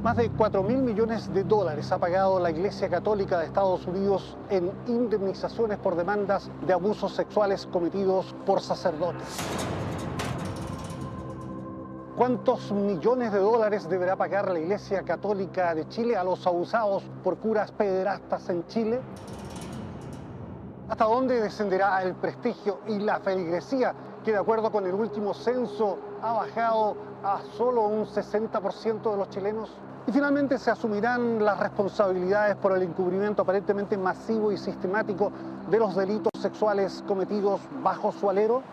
Más de 4.000 millones de dólares ha pagado la Iglesia Católica de Estados Unidos en indemnizaciones por demandas de abusos sexuales cometidos por sacerdotes. ¿Cuántos millones de dólares deberá pagar la Iglesia Católica de Chile a los abusados por curas pederastas en Chile? ¿Hasta dónde descenderá el prestigio y la feligresía, que de acuerdo con el último censo ha bajado a solo un 60% de los chilenos? Y finalmente, ¿se asumirán las responsabilidades por el encubrimiento aparentemente masivo y sistemático de los delitos sexuales cometidos bajo su alero?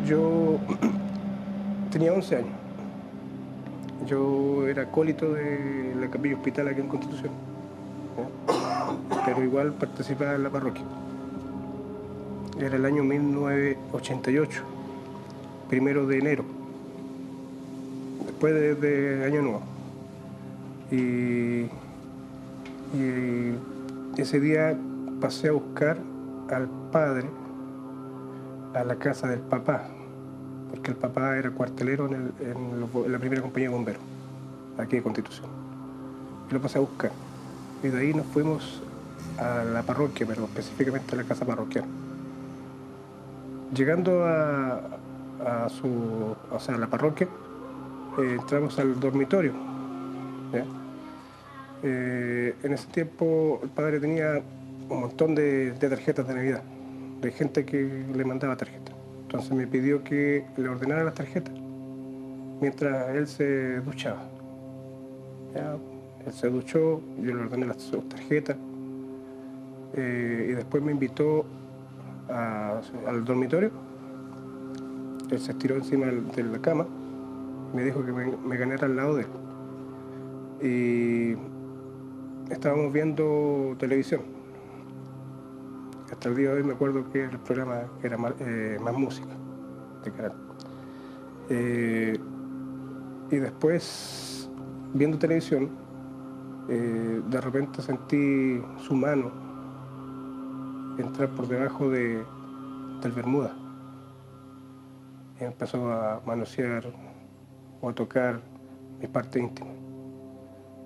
Yo tenía 11 años. Yo era acólito de la Capilla Hospital aquí en Constitución, ¿ya? Pero igual participaba en la parroquia. Era el año 1988, 1 de enero, después de Año Nuevo. Y ese día pasé a buscar al padre a la casa del papá, porque el papá era cuartelero en la primera compañía de bomberos, aquí de Constitución. Y lo pasé a buscar. Y de ahí nos fuimos a la parroquia, pero específicamente a la casa parroquial. Llegando a la parroquia, entramos al dormitorio, ¿ya? En ese tiempo el padre tenía un montón de tarjetas de Navidad, de gente que le mandaba tarjetas. Entonces me pidió que le ordenara las tarjetas mientras él se duchaba. ¿Ya? Él se duchó, yo le ordené sus tarjetas, y después me invitó al dormitorio. Él se estiró encima de la cama, me dijo que me ganara al lado de él. Y estábamos viendo televisión. Hasta el día de hoy me acuerdo que el programa era Más Música, de canal. Y después, viendo televisión, de repente sentí su mano entrar por debajo del bermuda. Y empezó a manosear o a tocar mis partes íntimas.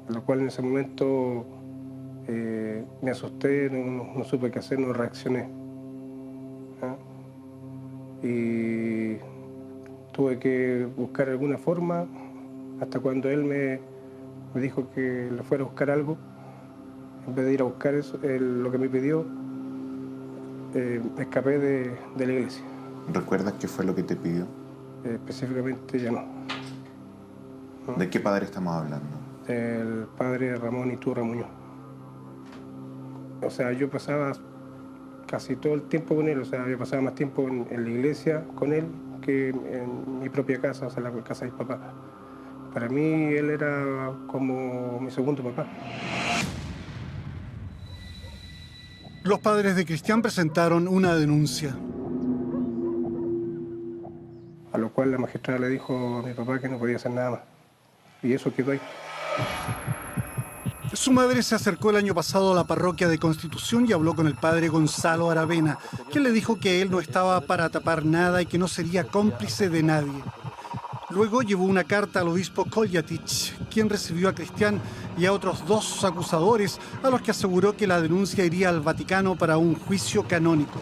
Lo cual en ese momento me asusté, no supe qué hacer, no reaccioné. ¿Ah? Y tuve que buscar alguna forma, hasta cuando él me dijo que le fuera a buscar algo. En vez de ir a buscar eso, lo que me pidió, escapé de la iglesia. ¿Recuerdas qué fue lo que te pidió? Específicamente ya no. ¿De qué padre estamos hablando? El padre Ramón Iturra Muñoz. O sea, yo pasaba casi todo el tiempo con él, o sea, yo pasaba más tiempo en la iglesia con él que en mi propia casa, o sea, la casa de mi papá. Para mí él era como mi segundo papá. Los padres de Cristian presentaron una denuncia. A lo cual la magistrada le dijo a mi papá que no podía hacer nada más. Y eso quedó ahí. Su madre se acercó el año pasado a la parroquia de Constitución y habló con el padre Gonzalo Aravena, quien le dijo que él no estaba para tapar nada y que no sería cómplice de nadie. Luego llevó una carta al obispo Koljatich, quien recibió a Cristian y a otros 2 acusadores, a los que aseguró que la denuncia iría al Vaticano para un juicio canónico.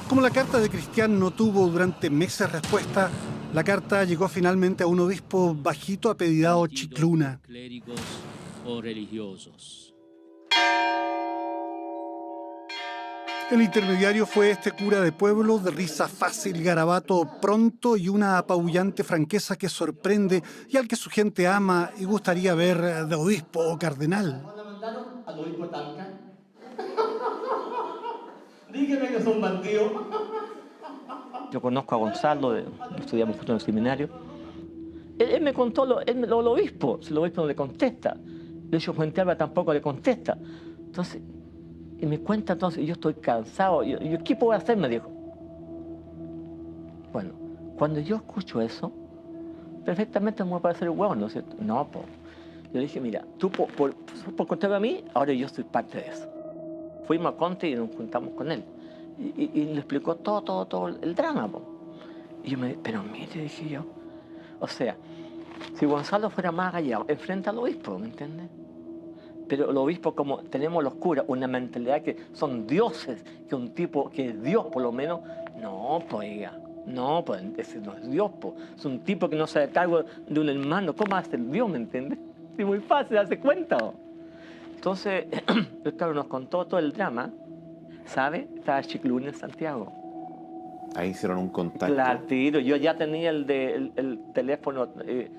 Como la carta de Cristian no tuvo durante meses respuesta, la carta llegó finalmente a un obispo bajito apellidado Chicluna. Clérigos o religiosos. El intermediario fue este cura de pueblo de risa fácil, garabato pronto y una apabullante franqueza que sorprende y al que su gente ama y gustaría ver de obispo o cardenal. ¿La mandaron al obispo Talca? Dígame que son bandidos. Yo conozco a Gonzalo, estudiamos juntos en el seminario. Él me contó lo obispo, si el obispo no le contesta. De hecho, Fuente Alba tampoco le contesta. Entonces, y me cuenta entonces, y yo estoy cansado. Yo, ¿qué puedo hacer? Me dijo. Bueno, cuando yo escucho eso, perfectamente me va a parecer el huevo, ¿no es cierto? No, po. Yo le dije, mira, tú por contarme a mí, ahora yo soy parte de eso. Fuimos a Conte y nos juntamos con él. Y le explicó todo el drama, po. Y yo pero mire, dije yo, o sea, si Gonzalo fuera más agallado, enfrenta al obispo, ¿me entiendes? Pero el obispo, como tenemos los curas, una mentalidad que son dioses, que un tipo que es Dios por lo menos, no, pues oiga, no, pues ese no es Dios, pues. Es un tipo que no se hace cargo de un hermano, ¿cómo va a ser Dios, me entiendes? Es muy fácil darse cuenta. Entonces, el Carlos nos contó todo el drama, ¿sabe? Estaba Chiclún en Santiago. Ahí hicieron un contacto. Claro, tiro. Yo ya tenía el teléfono de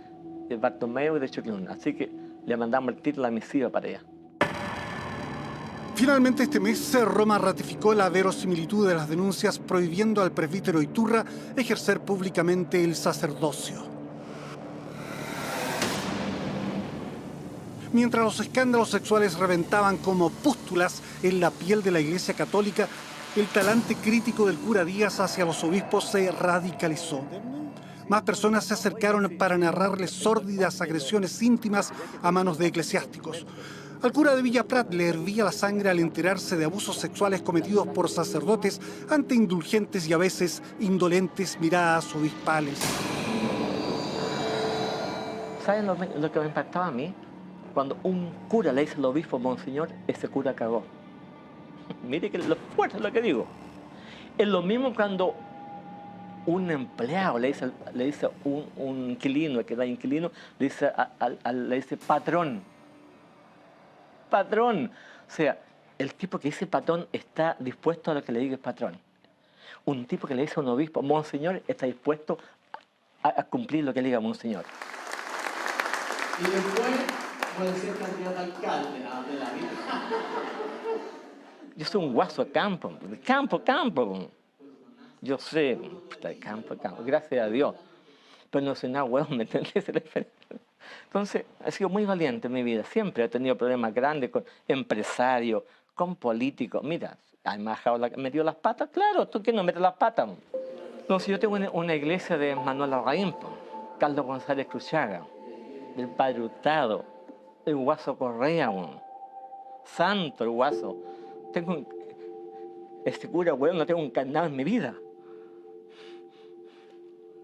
Bartomeu y de Chiclún, así que le mandamos el título a la misiva para allá. Finalmente este mes Roma ratificó la verosimilitud de las denuncias prohibiendo al presbítero Iturra ejercer públicamente el sacerdocio. Mientras los escándalos sexuales reventaban como pústulas en la piel de la Iglesia Católica, el talante crítico del cura Díaz hacia los obispos se radicalizó. Más personas se acercaron para narrarles sórdidas agresiones íntimas a manos de eclesiásticos. Al cura de Villa Prat le hervía la sangre al enterarse de abusos sexuales cometidos por sacerdotes ante indulgentes y a veces indolentes miradas obispales. ¿Saben lo que me impactaba a mí? Cuando un cura le dice al obispo, monseñor, ese cura cagó. Mire que lo fuerte es lo que digo. Es lo mismo cuando un empleado le dice un inquilino, el que da inquilino, le dice patrón. Patrón. O sea, el tipo que dice patrón está dispuesto a lo que le diga el patrón. Un tipo que le dice a un obispo, monseñor, está dispuesto a cumplir lo que le diga monseñor. Y después puede ser candidato a alcalde de la vida. Yo soy un guaso de campo. Yo sé, de campo. Gracias a Dios. Pero no soy nada huevón, ¿me entiendes? Entonces, he sido muy valiente en mi vida. Siempre he tenido problemas grandes con empresarios, con políticos. Mira, ¿me metido las patas? Claro, ¿tú quién no metes las patas? Entonces, yo tengo una iglesia de Manuel Larraín, Carlos González Cruchaga, del Padre Hurtado, el Guaso Correa, santo el Guaso. Este cura, weón, no tengo un carnal en mi vida.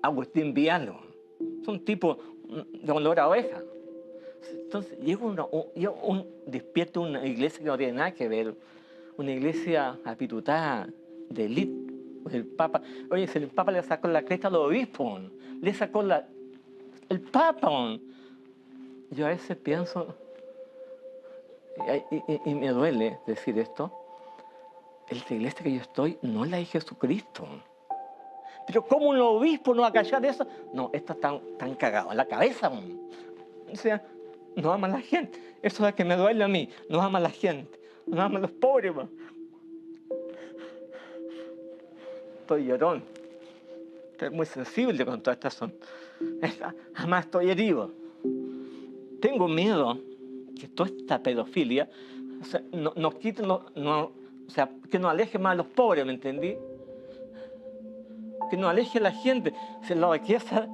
Agustín Vialo. Son tipos de olor a oveja. Entonces, despierto una iglesia que no tiene nada que ver. Una iglesia apitutada, de élite. El Papa. Oye, si el Papa le sacó la cresta al obispo, le sacó el Papa. Yo a veces pienso, y me duele decir esto, esta iglesia que yo estoy no es la de Jesucristo. Pero ¿cómo un obispo no va a callar eso? No, estos están cagados en la cabeza. O sea, no aman a la gente. Eso es lo que me duele a mí. No aman a la gente. No aman a los pobres. Estoy llorón. Estoy muy sensible con todas estas son. Además estoy herido. Tengo miedo que toda esta pedofilia, o sea, nos quite, o sea, que nos aleje más a los pobres, ¿me entendí? Que nos aleje a la gente. O sea, la riqueza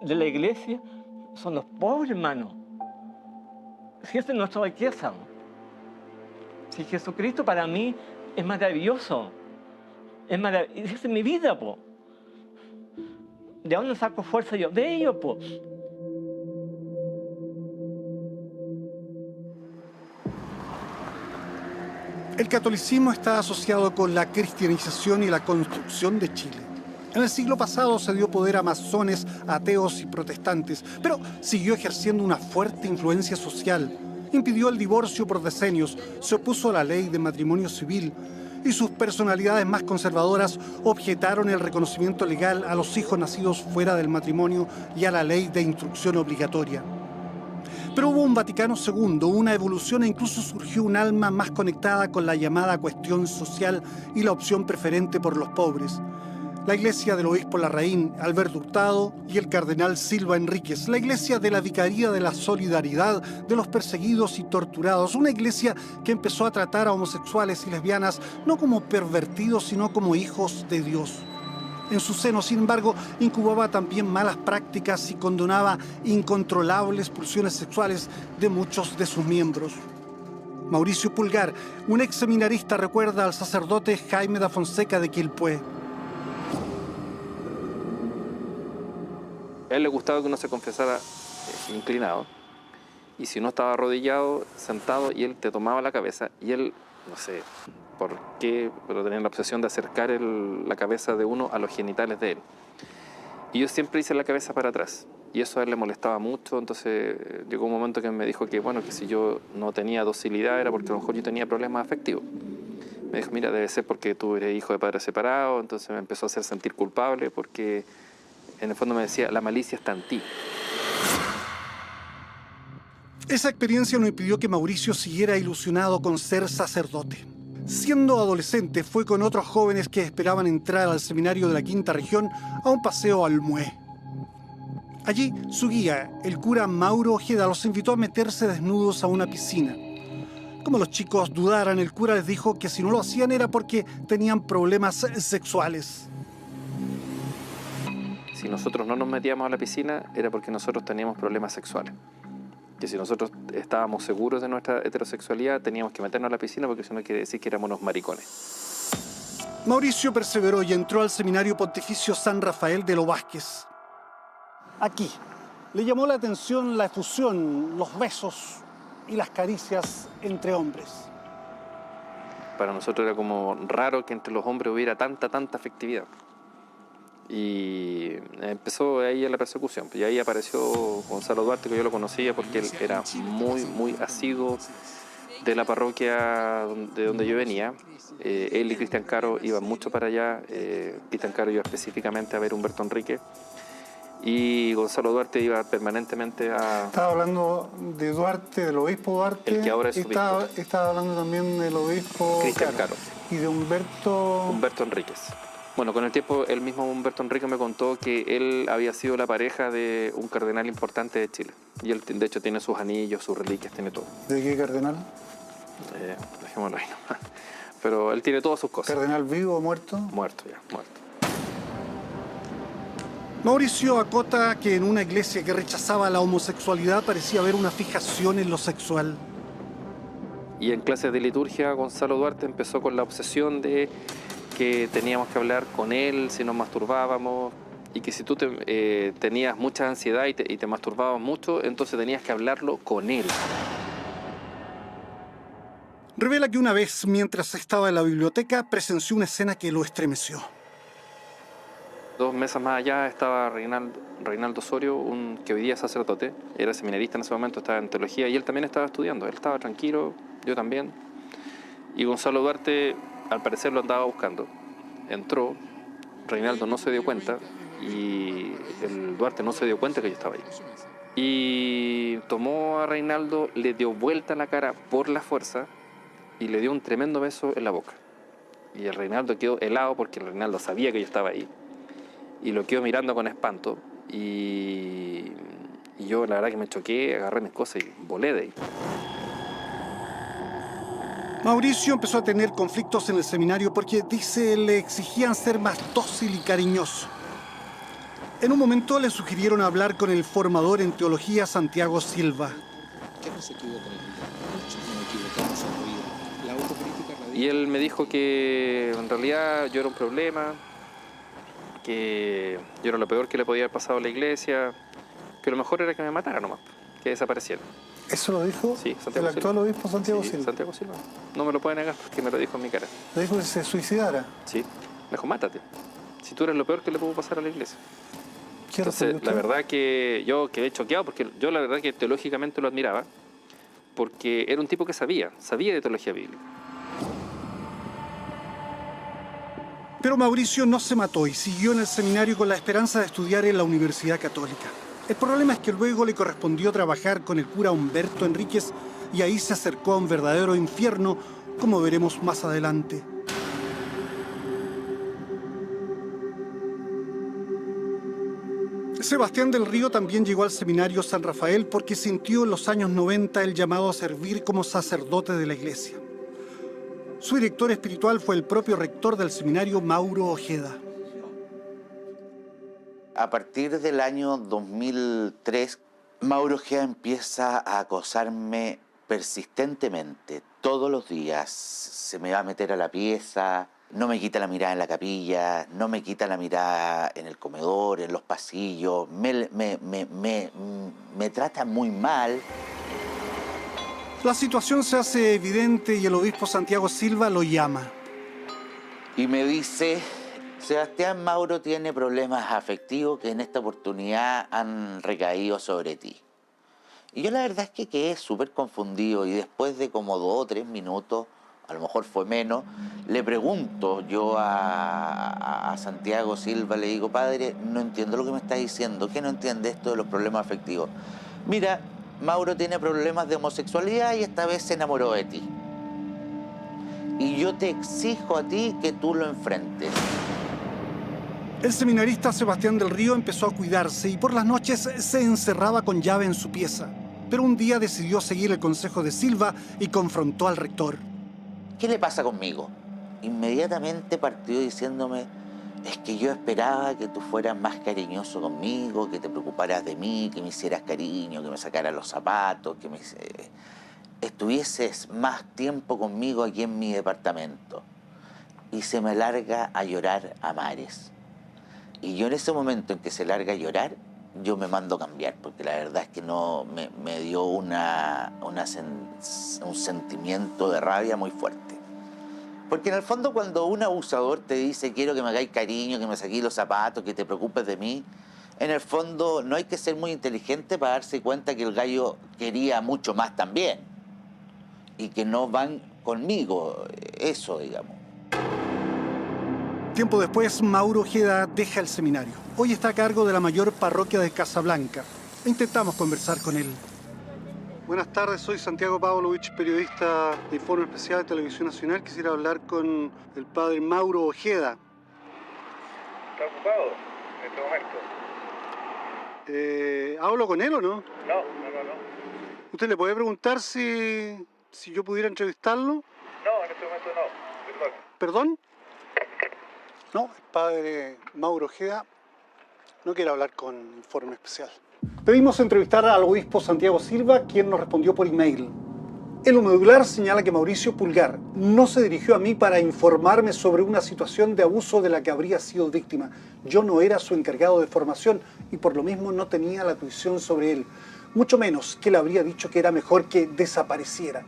de la iglesia son los pobres, hermano. Si esa es nuestra riqueza. Si Jesucristo para mí es maravilloso. Es maravilloso. Esa es mi vida, po. ¿De dónde saco fuerza yo? De ello, po. El catolicismo está asociado con la cristianización y la construcción de Chile. En el siglo pasado se dio poder a masones, ateos y protestantes, pero siguió ejerciendo una fuerte influencia social. Impidió el divorcio por decenios, se opuso a la ley de matrimonio civil y sus personalidades más conservadoras objetaron el reconocimiento legal a los hijos nacidos fuera del matrimonio y a la ley de instrucción obligatoria. Pero hubo un Vaticano II, una evolución e incluso surgió un alma más conectada con la llamada cuestión social y la opción preferente por los pobres. La iglesia del obispo Larraín, Alberto Hurtado y el cardenal Silva Enríquez, la iglesia de la Vicaría de la Solidaridad de los perseguidos y torturados, una iglesia que empezó a tratar a homosexuales y lesbianas no como pervertidos, sino como hijos de Dios. En su seno, sin embargo, incubaba también malas prácticas y condonaba incontrolables pulsiones sexuales de muchos de sus miembros. Mauricio Pulgar, un ex seminarista, recuerda al sacerdote Jaime da Fonseca de Quilpué. A él le gustaba que uno se confesara inclinado. Y si no estaba arrodillado, sentado, y él te tomaba la cabeza, y él, no sé por qué, pero tenía la obsesión de acercar la cabeza de uno a los genitales de él. Y yo siempre hice la cabeza para atrás, y eso a él le molestaba mucho. Entonces llegó un momento que me dijo que, bueno, que si yo no tenía docilidad era porque a lo mejor yo tenía problemas afectivos. Me dijo, mira, debe ser porque tú eres hijo de padres separados. Entonces me empezó a hacer sentir culpable porque, en el fondo me decía, la malicia está en ti. Esa experiencia no impidió que Mauricio siguiera ilusionado con ser sacerdote. Siendo adolescente, fue con otros jóvenes que esperaban entrar al seminario de la Quinta Región a un paseo al Mué. Allí, su guía, el cura Mauro Ojeda, los invitó a meterse desnudos a una piscina. Como los chicos dudaran, el cura les dijo que si no lo hacían era porque tenían problemas sexuales. Si nosotros no nos metíamos a la piscina era porque nosotros teníamos problemas sexuales. Que si nosotros estábamos seguros de nuestra heterosexualidad, teníamos que meternos a la piscina porque eso no quiere decir que éramos unos maricones. Mauricio perseveró y entró al Seminario Pontificio San Rafael de Los Vázquez. Aquí le llamó la atención la efusión, los besos y las caricias entre hombres. Para nosotros era como raro que entre los hombres hubiera tanta afectividad. Y empezó ahí la persecución. Y ahí apareció Gonzalo Duarte, que yo lo conocía porque él era muy asiduo de la parroquia de donde yo venía. Él y Cristian Caro iban mucho para allá. Cristian Caro iba específicamente a ver a Humberto Enrique. Y Gonzalo Duarte iba permanentemente a... Estaba hablando de Duarte, del obispo Duarte. El que ahora es obispo. Estaba hablando también del obispo Cristian Caro. Y de Humberto Enríquez. Bueno, con el tiempo el mismo Humberto Enrique me contó que él había sido la pareja de un cardenal importante de Chile. Y él, de hecho, tiene sus anillos, sus reliquias, tiene todo. ¿De qué cardenal? Dejémoslo ahí nomás. Pero él tiene todas sus cosas. ¿Cardenal vivo o muerto? Muerto ya, muerto. Mauricio acota que en una iglesia que rechazaba la homosexualidad parecía haber una fijación en lo sexual. Y en clases de liturgia, Gonzalo Duarte empezó con la obsesión de que teníamos que hablar con él si nos masturbábamos, y que si tú tenías mucha ansiedad y te masturbabas mucho, entonces tenías que hablarlo con él. Revela que una vez, mientras estaba en la biblioteca, presenció una escena que lo estremeció. 2 mesas más allá estaba Reinaldo Osorio, que hoy día es sacerdote, era seminarista en ese momento, estaba en teología, y él también estaba estudiando. Él estaba tranquilo, yo también. Y Gonzalo Duarte, al parecer, lo andaba buscando. Entró, Reinaldo no se dio cuenta, y el Duarte no se dio cuenta que yo estaba ahí. Y tomó a Reinaldo, le dio vuelta la cara por la fuerza y le dio un tremendo beso en la boca. Y el Reinaldo quedó helado porque el Reinaldo sabía que yo estaba ahí. Y lo quedó mirando con espanto. Y yo, la verdad, que me choqué, agarré mis cosas y volé de ahí. Mauricio empezó a tener conflictos en el seminario porque, dice, le exigían ser más dócil y cariñoso. En un momento le sugirieron hablar con el formador en teología, Santiago Silva. Y él me dijo que en realidad yo era un problema, que yo era lo peor que le podía haber pasado a la iglesia, que lo mejor era que me matara nomás, que desapareciera. ¿Eso lo dijo? Sí, Santiago el actual Silva. obispo Santiago Sí, Silva? Santiago Silva. No me lo puede negar porque me lo dijo en mi cara. Le dijo que se suicidara. Sí, me dijo, mátate. Si tú eres lo peor que le puedo pasar a la iglesia. ¿Qué Entonces, respondió la usted? verdad que yo quedé choqueado porque yo la verdad que teológicamente lo admiraba porque era un tipo que sabía de teología bíblica. Pero Mauricio no se mató y siguió en el seminario con la esperanza de estudiar en la Universidad Católica. El problema es que luego le correspondió trabajar con el cura Humberto Enríquez y ahí se acercó a un verdadero infierno, como veremos más adelante. Sebastián del Río también llegó al seminario San Rafael porque sintió en los años 90 el llamado a servir como sacerdote de la iglesia. Su director espiritual fue el propio rector del seminario, Mauro Ojeda. A partir del año 2003, Mauro Ojeda empieza a acosarme persistentemente. Todos los días se me va a meter a la pieza, No me quita la mirada en la capilla, no me quita la mirada en el comedor, en los pasillos, me trata muy mal. La situación se hace evidente y el obispo Santiago Silva lo llama. Y me dice, Sebastián, Mauro tiene problemas afectivos que en esta oportunidad han recaído sobre ti. Y yo la verdad es que quedé súper confundido y después de como 2 o 3 minutos, a lo mejor fue menos, le pregunto yo a Santiago Silva, le digo, padre, no entiendo lo que me estás diciendo, ¿qué no entiende esto de los problemas afectivos? Mira, Mauro tiene problemas de homosexualidad y esta vez se enamoró de ti. Y yo te exijo a ti que tú lo enfrentes. El seminarista Sebastián del Río empezó a cuidarse y por las noches se encerraba con llave en su pieza. Pero un día decidió seguir el consejo de Silva y confrontó al rector. ¿Qué le pasa conmigo? Inmediatamente partió diciéndome, es que yo esperaba que tú fueras más cariñoso conmigo, que te preocuparas de mí, que me hicieras cariño, que me sacaras los zapatos, que estuvieses más tiempo conmigo aquí en mi departamento. Y se me larga a llorar a mares. Y yo en ese momento en que se larga a llorar, yo me mando a cambiar, porque la verdad es que no me dio un sentimiento de rabia muy fuerte. Porque en el fondo cuando un abusador te dice quiero que me hagáis cariño, que me saquéis los zapatos, que te preocupes de mí, en el fondo no hay que ser muy inteligente para darse cuenta que el gallo quería mucho más también. Y que no van conmigo, eso digamos. Tiempo después, Mauro Ojeda deja el seminario. Hoy está a cargo de la mayor parroquia de Casablanca. Intentamos conversar con él. Buenas tardes, soy Santiago Pavlovich, periodista de Informe Especial de Televisión Nacional. Quisiera hablar con el padre Mauro Ojeda. ¿Está ocupado en este momento? ¿Hablo con él o no? No. ¿Usted le puede preguntar si yo pudiera entrevistarlo? No, en este momento no. ¿Perdón? No, el padre Mauro Ojeda no quiere hablar con Informe Especial. Pedimos entrevistar al obispo Santiago Silva, quien nos respondió por email. En lo medular señala que Mauricio Pulgar no se dirigió a mí para informarme sobre una situación de abuso de la que habría sido víctima. Yo no era su encargado de formación y por lo mismo no tenía la tuición sobre él. Mucho menos que le habría dicho que era mejor que desapareciera.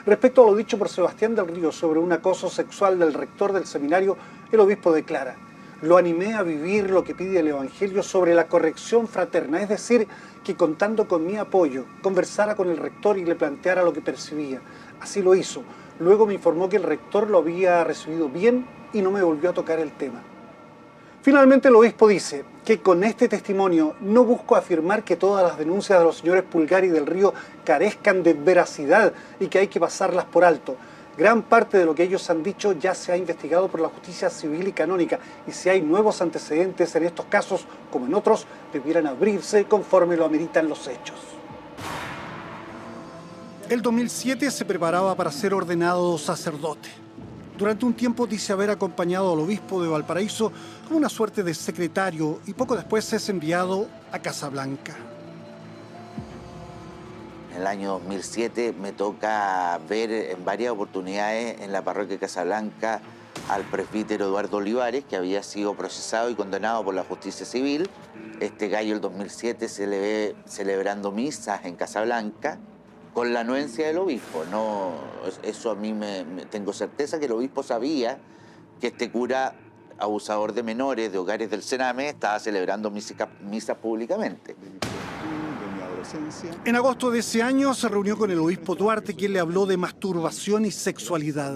Respecto a lo dicho por Sebastián del Río sobre un acoso sexual del rector del seminario, el obispo declara: lo animé a vivir lo que pide el Evangelio sobre la corrección fraterna, es decir, que contando con mi apoyo, conversara con el rector y le planteara lo que percibía. Así lo hizo. Luego me informó que el rector lo había recibido bien y no me volvió a tocar el tema. Finalmente el obispo dice que con este testimonio no busco afirmar que todas las denuncias de los señores Pulgar y del Río carezcan de veracidad y que hay que pasarlas por alto. Gran parte de lo que ellos han dicho ya se ha investigado por la justicia civil y canónica y si hay nuevos antecedentes en estos casos, como en otros, debieran abrirse conforme lo ameritan los hechos. El 2007 se preparaba para ser ordenado sacerdote. Durante un tiempo dice haber acompañado al obispo de Valparaíso como una suerte de secretario y poco después es enviado a Casablanca. En el año 2007 me toca ver en varias oportunidades en la parroquia de Casablanca al presbítero Eduardo Olivares, que había sido procesado y condenado por la justicia civil. Este gallo el 2007 se le ve celebrando misas en Casablanca con la anuencia del obispo. No, eso a mí tengo certeza que el obispo sabía que este cura abusador de menores de hogares del Sename estaba celebrando misas públicamente. En agosto de ese año se reunió con el obispo Duarte, quien le habló de masturbación y sexualidad.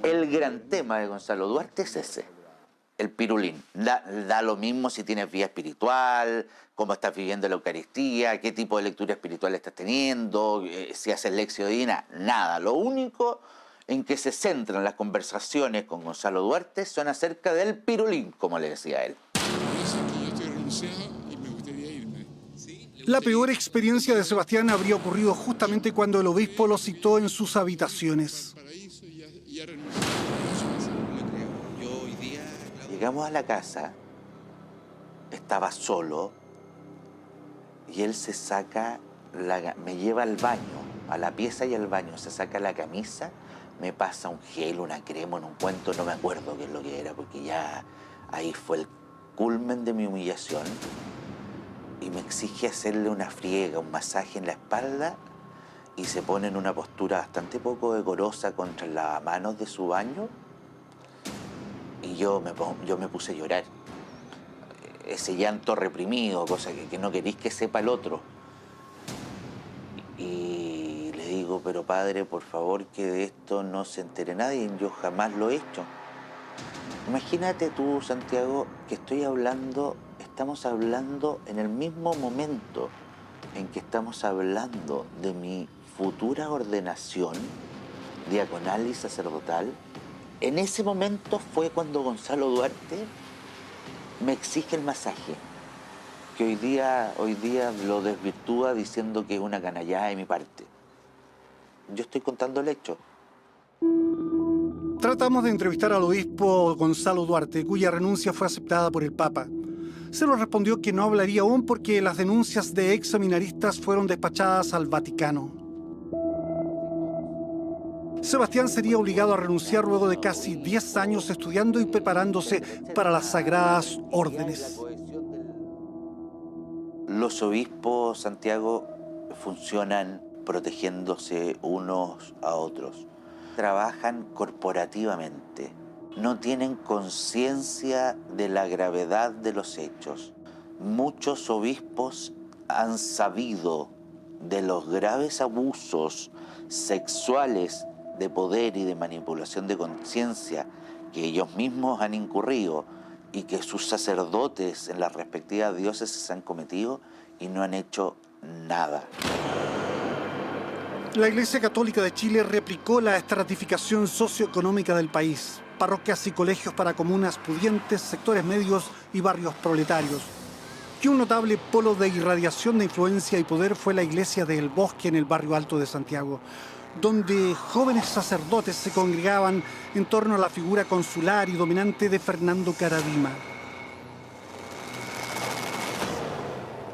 El gran tema de Gonzalo Duarte es ese, el pirulín. Da lo mismo si tienes vida espiritual, cómo estás viviendo la Eucaristía, qué tipo de lectura espiritual estás teniendo, si haces lección divina, nada. Lo único en que se centran las conversaciones con Gonzalo Duarte son acerca del pirulín, como le decía él. La peor experiencia de Sebastián habría ocurrido justamente cuando el obispo lo citó en sus habitaciones. Llegamos a la casa, estaba solo y él se saca, me lleva al baño, a la pieza y al baño, se saca la camisa, me pasa un gel, una crema, en un cuento, no me acuerdo qué es lo que era, porque ya ahí fue el culmen de mi humillación, y me exige hacerle una friega, un masaje en la espalda, y se pone en una postura bastante poco decorosa contra el lavamanos de su baño, y yo me puse a llorar. Ese llanto reprimido, cosa que no queréis que sepa el otro. Y le digo, pero padre, por favor, que de esto no se entere nadie, yo jamás lo he hecho. Imagínate tú, Santiago, que estamos hablando en el mismo momento en que estamos hablando de mi futura ordenación diaconal y sacerdotal. En ese momento fue cuando Gonzalo Duarte me exige el masaje, que hoy día lo desvirtúa diciendo que es una canallada de mi parte. Yo estoy contando el hecho. Tratamos de entrevistar al obispo Gonzalo Duarte, cuya renuncia fue aceptada por el Papa. Se nos respondió que no hablaría aún porque las denuncias de ex seminaristas fueron despachadas al Vaticano. Sebastián sería obligado a renunciar luego de casi 10 años estudiando y preparándose para las sagradas órdenes. Los obispos, Santiago, funcionan protegiéndose unos a otros. Trabajan corporativamente. No tienen conciencia de la gravedad de los hechos. Muchos obispos han sabido de los graves abusos sexuales de poder y de manipulación de conciencia que ellos mismos han incurrido y que sus sacerdotes en las respectivas diócesis han cometido y no han hecho nada. La Iglesia Católica de Chile replicó la estratificación socioeconómica del país. Parroquias y colegios para comunas pudientes, sectores medios y barrios proletarios. Y un notable polo de irradiación de influencia y poder fue la iglesia de El Bosque en el barrio Alto de Santiago, donde jóvenes sacerdotes se congregaban en torno a la figura consular y dominante de Fernando Caradima.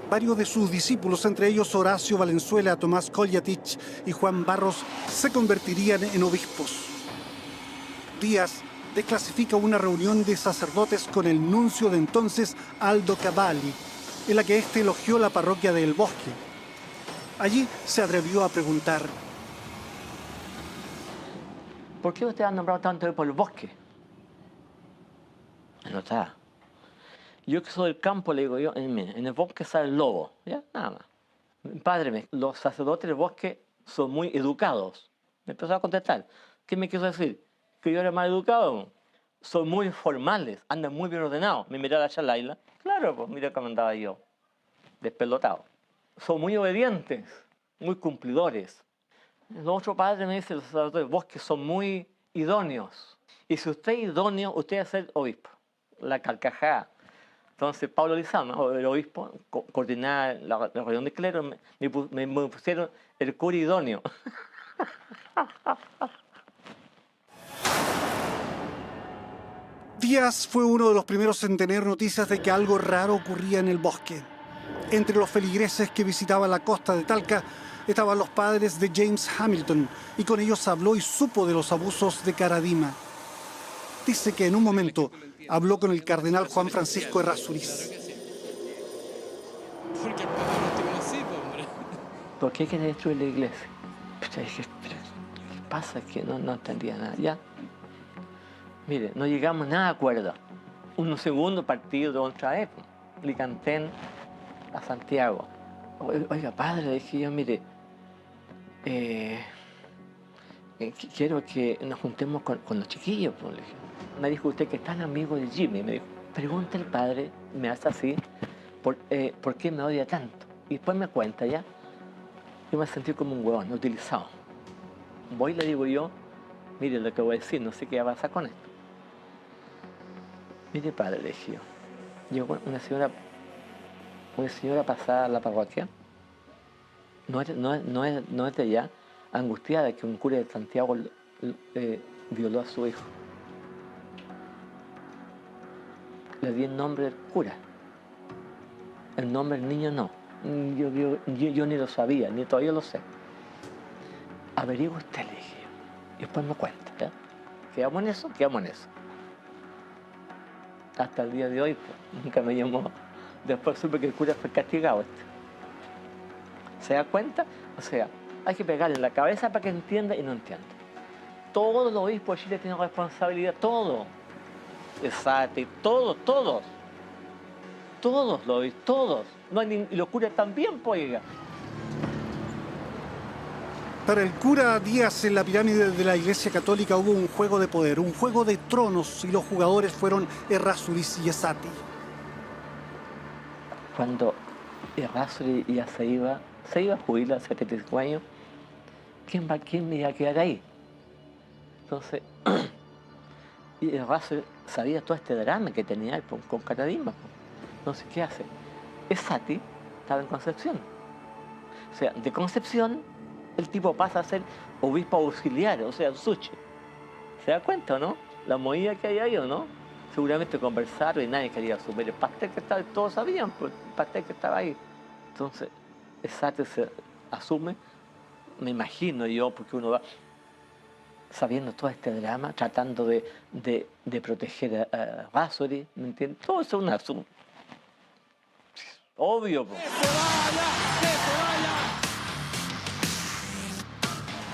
Varios de sus discípulos, entre ellos Horacio Valenzuela, Tomás Koljatich y Juan Barros, se convertirían en obispos. Díaz desclasifica una reunión de sacerdotes con el nuncio de entonces, Aldo Cavalli, en la que éste elogió la parroquia de El Bosque. Allí se atrevió a preguntar: ¿por qué usted ha nombrado tanto por El Bosque? No está. Yo que soy del campo, le digo yo, en el bosque sale el lobo, ¿ya? Nada más. Padre, los sacerdotes del bosque son muy educados. Me empezó a contestar. ¿Qué me quiso decir? Que yo era mal educado. Son muy formales, andan muy bien ordenados. Me miraba a Chalaila. Claro, pues mira cómo andaba yo, despelotado. Son muy obedientes, muy cumplidores. Los otros padres me dicen, los sacerdotes del bosque son muy idóneos. Y si usted es idóneo, usted va a ser obispo. La carcajada. Entonces, Pablo Lizama, el obispo, coordinaba la reunión de clero, me pusieron el cura idóneo. Díaz fue uno de los primeros en tener noticias de que algo raro ocurría en El Bosque. Entre los feligreses que visitaban la costa de Talca estaban los padres de James Hamilton, y con ellos habló y supo de los abusos de Caradima. Dice que en un momento habló con el cardenal Juan Francisco Errázuriz. Porque el Papa no estuvo así, hombre. ¿Por qué quiere destruir la iglesia? Pues dije, ¿qué pasa? Es que no entendía nada. Ya. Mire, no llegamos a nada de acuerdo. Un segundo partido de otra vez. Licantén a Santiago. Oiga, padre, dije yo, mire, quiero que nos juntemos con los chiquillos. Pues, le dije. Me dijo usted que es tan amigo de Jimmy. Me dijo, pregunta al padre, me hace así, ¿por qué me odia tanto? Y después me cuenta ya. Yo me sentí como un huevón, utilizado. Voy y le digo yo, mire lo que voy a decir, no sé qué va a pasar con esto. Mire, padre, le dije yo. Llegó una señora pasada a la parroquia, no es de allá, angustiada de que un cura de Santiago violó a su hijo. Le di el nombre del cura. El nombre del niño no. Yo ni lo sabía, ni todavía lo sé. Averigua usted, le dije yo. Y después me cuenta, ¿ya? ¿Quedamos en eso? Quedamos en eso. Hasta el día de hoy, pues, nunca me llamó. Después supe que el cura fue castigado. ¿Se da cuenta? O sea, hay que pegarle en la cabeza para que entienda y no entienda. Todos los obispos de Chile tienen responsabilidad, todo. Exacto, todos. Todos los obispos, todos. No hay y los curas también, pues, oiga. Para el cura Díaz, en la pirámide de la Iglesia Católica hubo un juego de poder, un juego de tronos, y los jugadores fueron Errázuriz y Esati. Cuando Errázuriz ya se iba a jubilar a 75 años, ¿quién me iba a quedar ahí? Entonces, y Errázuriz sabía todo este drama que tenía él con Caradima. Entonces, ¿qué hace? Esati estaba en Concepción. O sea, de Concepción, el tipo pasa a ser obispo auxiliar, o sea, Suche. ¿Se da cuenta o no? La movida que hay ahí, ¿o no? Seguramente conversaron y nadie quería asumir el pastel que estaba, todos sabían, pues, el pastel que estaba ahí. Entonces, Esati se asume, me imagino yo, porque uno va sabiendo todo este drama, tratando de proteger a Errázuriz, ¿me entiendes? Todo eso es un asunto. Obvio, pues.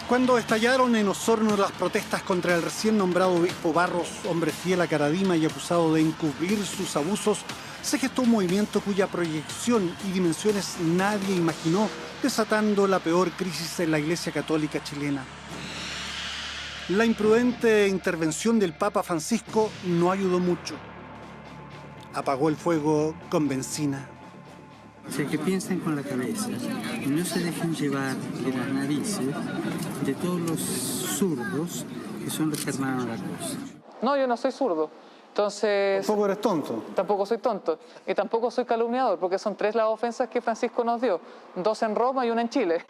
Cuando estallaron en Osorno las protestas contra el recién nombrado obispo Barros, hombre fiel a Caradima y acusado de encubrir sus abusos, se gestó un movimiento cuya proyección y dimensiones nadie imaginó, desatando la peor crisis en la Iglesia Católica chilena. La imprudente intervención del Papa Francisco no ayudó mucho. Apagó el fuego con benzina. O sea, que piensen con la cabeza y no se dejen llevar de las narices de todos los zurdos que son los que armaron la cosa. No, yo no soy zurdo. Entonces... ¿Tampoco eres tonto? Tampoco soy tonto. Y tampoco soy calumniador, porque son 3 las ofensas que Francisco nos dio. 2 en Roma y 1 en Chile.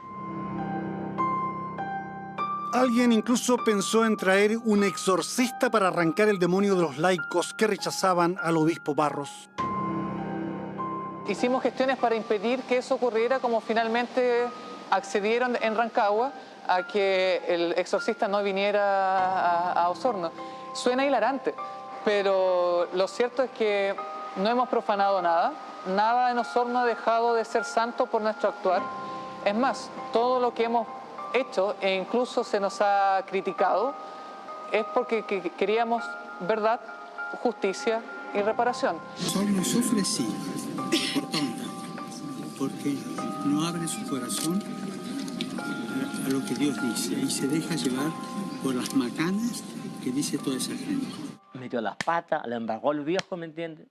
Alguien incluso pensó en traer un exorcista para arrancar el demonio de los laicos que rechazaban al obispo Barros. Hicimos gestiones para impedir que eso ocurriera, como finalmente accedieron en Rancagua a que el exorcista no viniera a Osorno. Suena hilarante, pero lo cierto es que no hemos profanado nada. Nada en Osorno ha dejado de ser santo por nuestro actuar. Es más, todo lo que hemos hecho, e incluso se nos ha criticado, es porque queríamos verdad, justicia y reparación. Osorno sufre sí, por tonta, porque no abre su corazón a lo que Dios dice y se deja llevar por las macanas que dice toda esa gente. Metió las patas, la embargó el viejo, ¿me entiendes?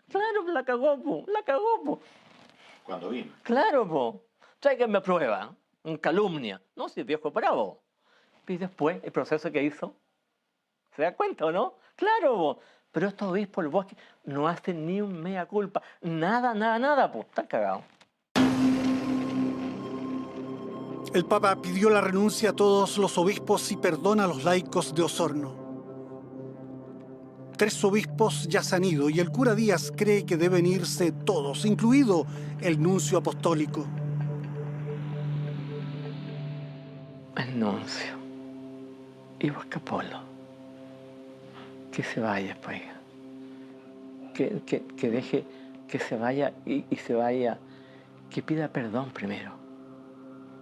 Claro, la cagó, po. Cuando vino. Claro, po. Tráiganme prueba, en calumnia. No, si el viejo es bravo. Y después, el proceso que hizo, ¿se da cuenta o no? Claro, po. Pero estos obispos del bosque no hacen ni un mea culpa. Nada, pues. Están cagados. El Papa pidió la renuncia a todos los obispos y perdón a los laicos de Osorno. 3 obispos ya se han ido y el cura Díaz cree que deben irse todos, incluido el nuncio apostólico. El nuncio. Y Boscapolo. Que se vaya, pues. Que deje que se vaya y se vaya. Que pida perdón primero.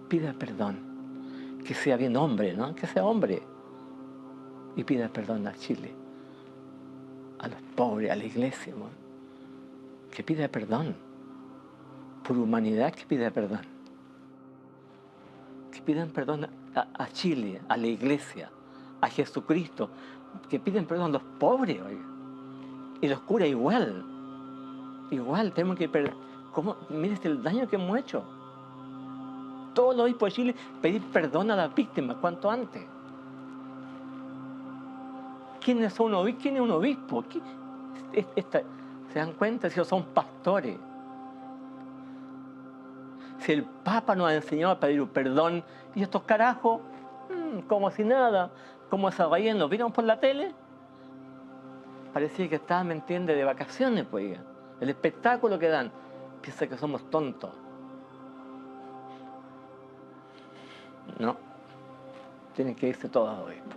Pida perdón. Que sea bien hombre, ¿no? Que sea hombre. Y pida perdón a Chile. A los pobres, a la iglesia, ¿no? Que pida perdón. Por humanidad que pida perdón. Que pidan perdón a Chile, a la iglesia, a Jesucristo. Que piden perdón a los pobres, oiga. Y los curas igual. Igual, tenemos que ¿cómo? Mire el daño que hemos hecho. Todos los obispos de Chile pedir perdón a las víctimas cuanto antes. ¿Quién es un obispo? ¿Se dan cuenta? Si son pastores. Si el Papa nos ha enseñado a pedir perdón, y estos carajos, como si nada, como esa ballena, ¿nos vieron por la tele? Parecía que estaban, ¿me entiende?, de vacaciones, pues. El espectáculo que dan. Piensa que somos tontos. No. tienen que irse todos los obispos.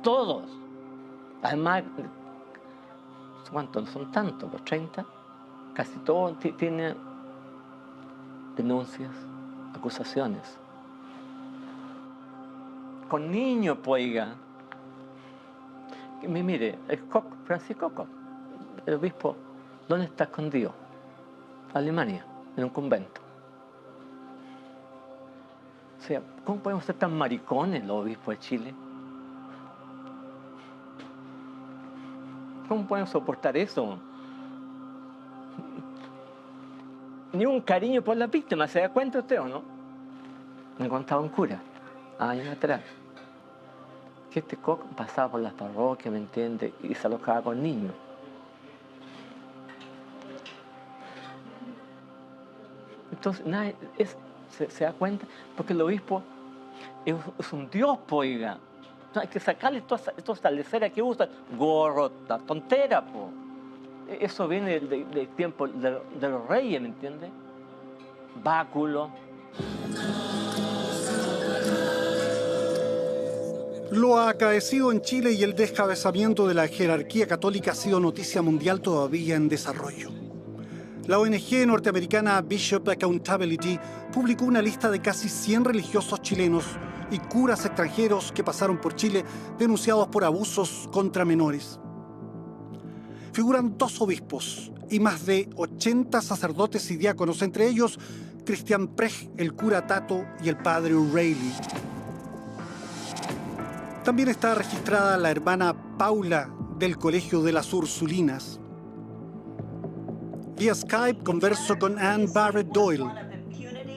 Todos. Además, ¿cuántos son tantos? ¿Los 30? Casi todos tienen denuncias, acusaciones. Con niños, pues, oiga. Mire, Francisco Koch, el obispo, ¿dónde está escondido? Alemania, en un convento. O sea, ¿cómo podemos ser tan maricones los obispos de Chile? ¿Cómo podemos soportar eso? Ni un cariño por la víctima, ¿se da cuenta usted o no? Me contaba un cura, años atrás, que este Koch pasaba por las parroquias, ¿me entiende? Y se alojaba con niños. Entonces, nadie se da cuenta, porque el obispo es un dios, oiga. Hay que sacarle toda esta lecera que usa, gorro, la tontera, po. Eso viene del tiempo de los reyes, ¿me entiende? Báculo. Lo acaecido en Chile y el descabezamiento de la jerarquía católica ha sido noticia mundial todavía en desarrollo. La ONG norteamericana Bishop Accountability publicó una lista de casi 100 religiosos chilenos y curas extranjeros que pasaron por Chile denunciados por abusos contra menores. Figuran 2 obispos y más de 80 sacerdotes y diáconos, entre ellos Christian Precht, el cura Tato y el padre O'Reilly. También está registrada la hermana Paula del Colegio de las Ursulinas. Vía Skype converso con Anne Barrett Doyle.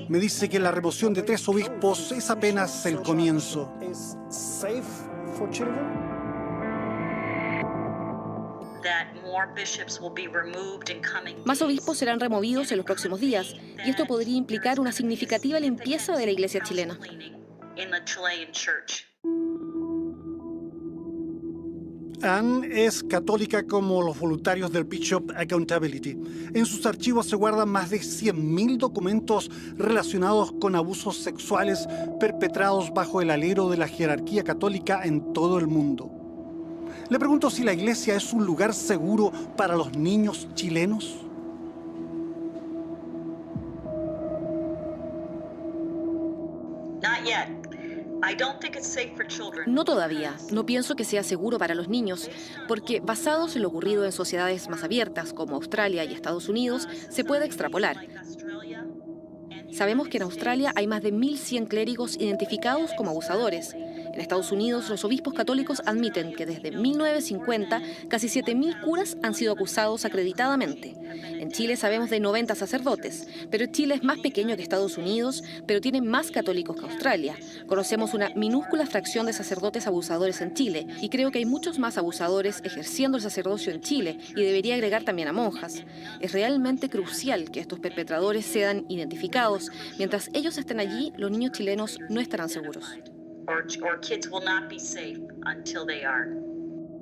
Me dice que la remoción de 3 obispos es apenas el comienzo. Más obispos serán removidos en los próximos días, y esto podría implicar una significativa limpieza de la iglesia chilena. Anne es católica como los voluntarios del Bishop Accountability. En sus archivos se guardan más de 100.000 documentos relacionados con abusos sexuales perpetrados bajo el alero de la jerarquía católica en todo el mundo. Le pregunto si la iglesia es un lugar seguro para los niños chilenos. No todavía. No pienso que sea seguro para los niños, porque basados en lo ocurrido en sociedades más abiertas como Australia y Estados Unidos, se puede extrapolar. Sabemos que en Australia hay más de 1.100 clérigos identificados como abusadores. En Estados Unidos, los obispos católicos admiten que desde 1950 casi 7.000 curas han sido acusados acreditadamente. En Chile sabemos de 90 sacerdotes, pero Chile es más pequeño que Estados Unidos, pero tiene más católicos que Australia. Conocemos una minúscula fracción de sacerdotes abusadores en Chile, y creo que hay muchos más abusadores ejerciendo el sacerdocio en Chile, y debería agregar también a monjas. Es realmente crucial que estos perpetradores sean identificados. Mientras ellos estén allí, los niños chilenos no estarán seguros.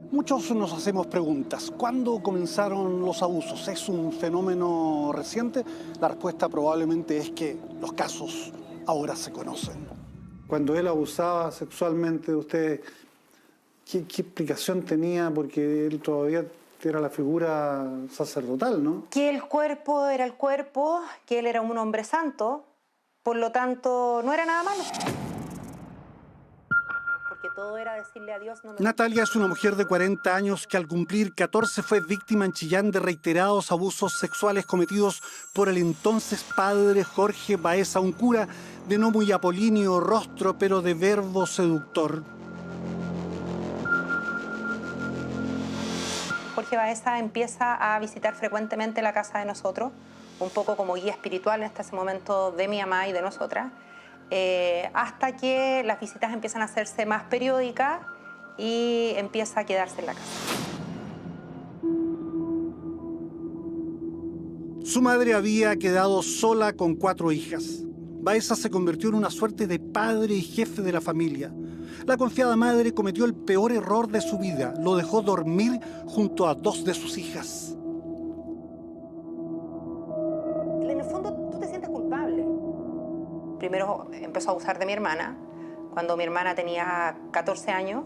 Muchos nos hacemos preguntas. ¿Cuándo comenzaron los abusos? ¿Es un fenómeno reciente? La respuesta probablemente es que los casos ahora se conocen. Cuando él abusaba sexualmente de usted, ¿qué explicación tenía? Porque él todavía era la figura sacerdotal, ¿no? Que el cuerpo era el cuerpo, que él era un hombre santo, por lo tanto no era nada malo. Porque todo era decirle a Dios. Natalia es una mujer de 40 años que al cumplir 14 fue víctima en Chillán de reiterados abusos sexuales cometidos por el entonces padre Jorge Baeza, un cura de no muy apolíneo rostro, pero de verbo seductor. Jorge Baeza empieza a visitar frecuentemente la casa de nosotros, un poco como guía espiritual en este momento de mi mamá y de nosotras, hasta que las visitas empiezan a hacerse más periódicas y empieza a quedarse en la casa. Su madre había quedado sola con 4 hijas. Baeza se convirtió en una suerte de padre y jefe de la familia. La confiada madre cometió el peor error de su vida. Lo dejó dormir junto a 2 de sus hijas. En el fondo, tú te sientes culpable. Primero empezó a abusar de mi hermana. cuando mi hermana tenía 14 años,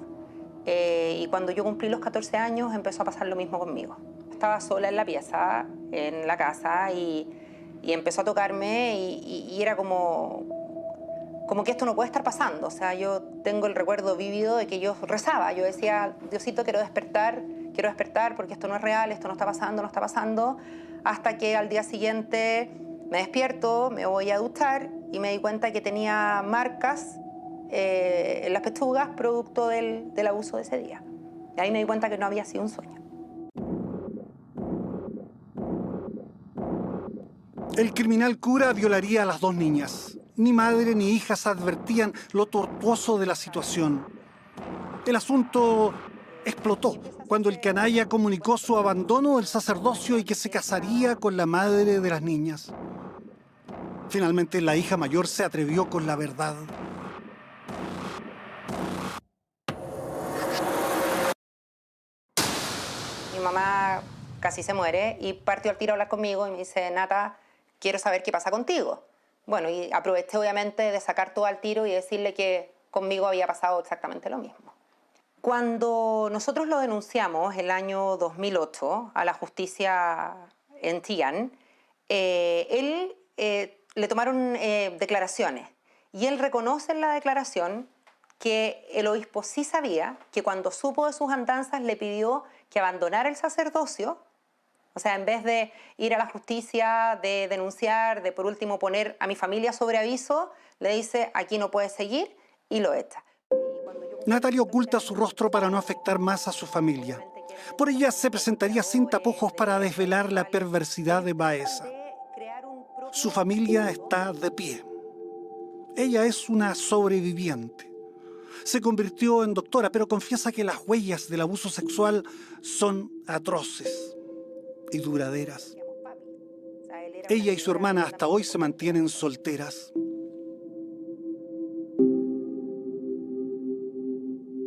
y cuando yo cumplí los 14 años empezó a pasar lo mismo conmigo. Estaba sola en la pieza, en la casa, y empezó a tocarme y era como que esto no puede estar pasando. O sea, yo tengo el recuerdo vívido de que yo rezaba. Yo decía, Diosito, quiero despertar porque esto no es real, esto no está pasando, hasta que al día siguiente me despierto, me voy a duchar y me di cuenta que tenía marcas en las pechugas producto del abuso de ese día. Y ahí me di cuenta que no había sido un sueño. El criminal cura violaría a las dos niñas. Ni madre ni hijas advertían lo tortuoso de la situación. El asunto explotó cuando el canalla comunicó su abandono del sacerdocio y que se casaría con la madre de las niñas. Finalmente, la hija mayor se atrevió con la verdad. Mi mamá casi se muere y partió al tiro a hablar conmigo y me dice, Nata, quiero saber qué pasa contigo. Bueno, y aproveché obviamente de sacar todo al tiro y decirle que conmigo había pasado exactamente lo mismo. Cuando nosotros lo denunciamos el año 2008 a la justicia en Chillán, él le tomaron declaraciones y él reconoce en la declaración que el obispo sí sabía que cuando supo de sus andanzas le pidió que abandonara el sacerdocio. O sea, en vez de ir a la justicia, de denunciar, de por último poner a mi familia sobre aviso, le dice, aquí no puedes seguir, y lo echa. Natalia oculta su rostro para no afectar más a su familia. Por ella se presentaría sin tapujos para desvelar la perversidad de Baeza. Su familia está de pie. Ella es una sobreviviente. Se convirtió en doctora, pero confiesa que las huellas del abuso sexual son atroces y duraderas. Ella y su hermana hasta hoy se mantienen solteras.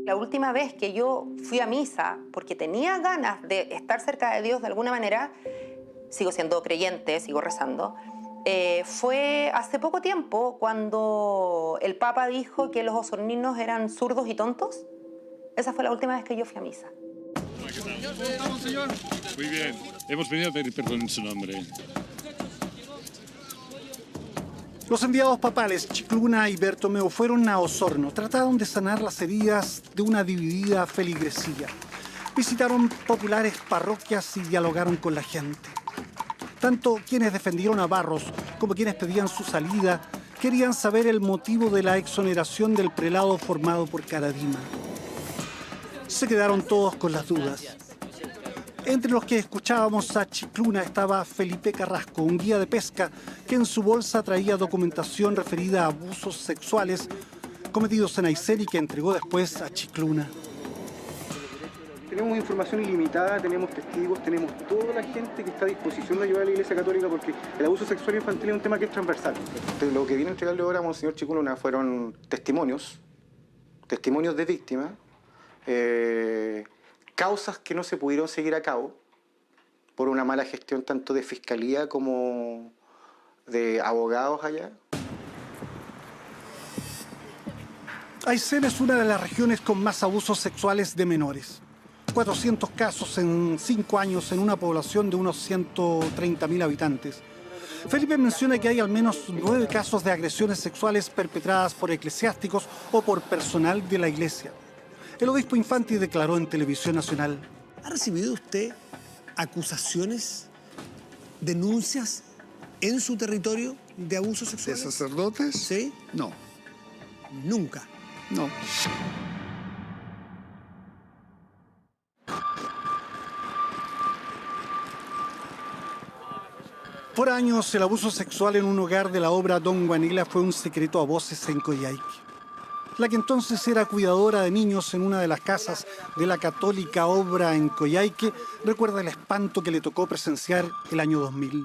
La última vez que yo fui a misa, porque tenía ganas de estar cerca de Dios de alguna manera, sigo siendo creyente, sigo rezando, fue hace poco tiempo cuando el Papa dijo que los osorninos eran zurdos y tontos. Esa fue la última vez que yo fui a misa. ¿Cómo estamos, señor? Muy bien. Hemos venido a pedir perdón en su nombre. Los enviados papales Chicluna y Bertomeu fueron a Osorno. Trataron de sanar las heridas de una dividida feligresía. Visitaron populares parroquias y dialogaron con la gente. Tanto quienes defendieron a Barros como quienes pedían su salida querían saber el motivo de la exoneración del prelado formado por Caradima. Se quedaron todos con las dudas. Entre los que escuchábamos a Chicluna estaba Felipe Carrasco, un guía de pesca que en su bolsa traía documentación referida a abusos sexuales cometidos en Aysén y que entregó después a Chicluna. Tenemos información ilimitada, tenemos testigos, tenemos toda la gente que está a disposición de ayudar a la Iglesia Católica porque el abuso sexual infantil es un tema que es transversal. Lo que vine a entregarle ahora a Monseñor Chicluna fueron testimonios de víctimas, causas que no se pudieron seguir a cabo por una mala gestión tanto de fiscalía como de abogados allá. Aysén es una de las regiones con más abusos sexuales de menores. 400 casos en 5 años en una población de unos 130.000 habitantes. Felipe menciona que hay al menos 9 casos de agresiones sexuales perpetradas por eclesiásticos o por personal de la iglesia. El obispo Infanti declaró en Televisión Nacional: ¿Ha recibido usted acusaciones, denuncias en su territorio de abusos sexuales? ¿De sacerdotes? Sí. No. Nunca. No. Por años, el abuso sexual en un hogar de la obra Don Guanila fue un secreto a voces en Coyhaique. La que entonces era cuidadora de niños en una de las casas de la católica obra en Coyhaique recuerda el espanto que le tocó presenciar el año 2000.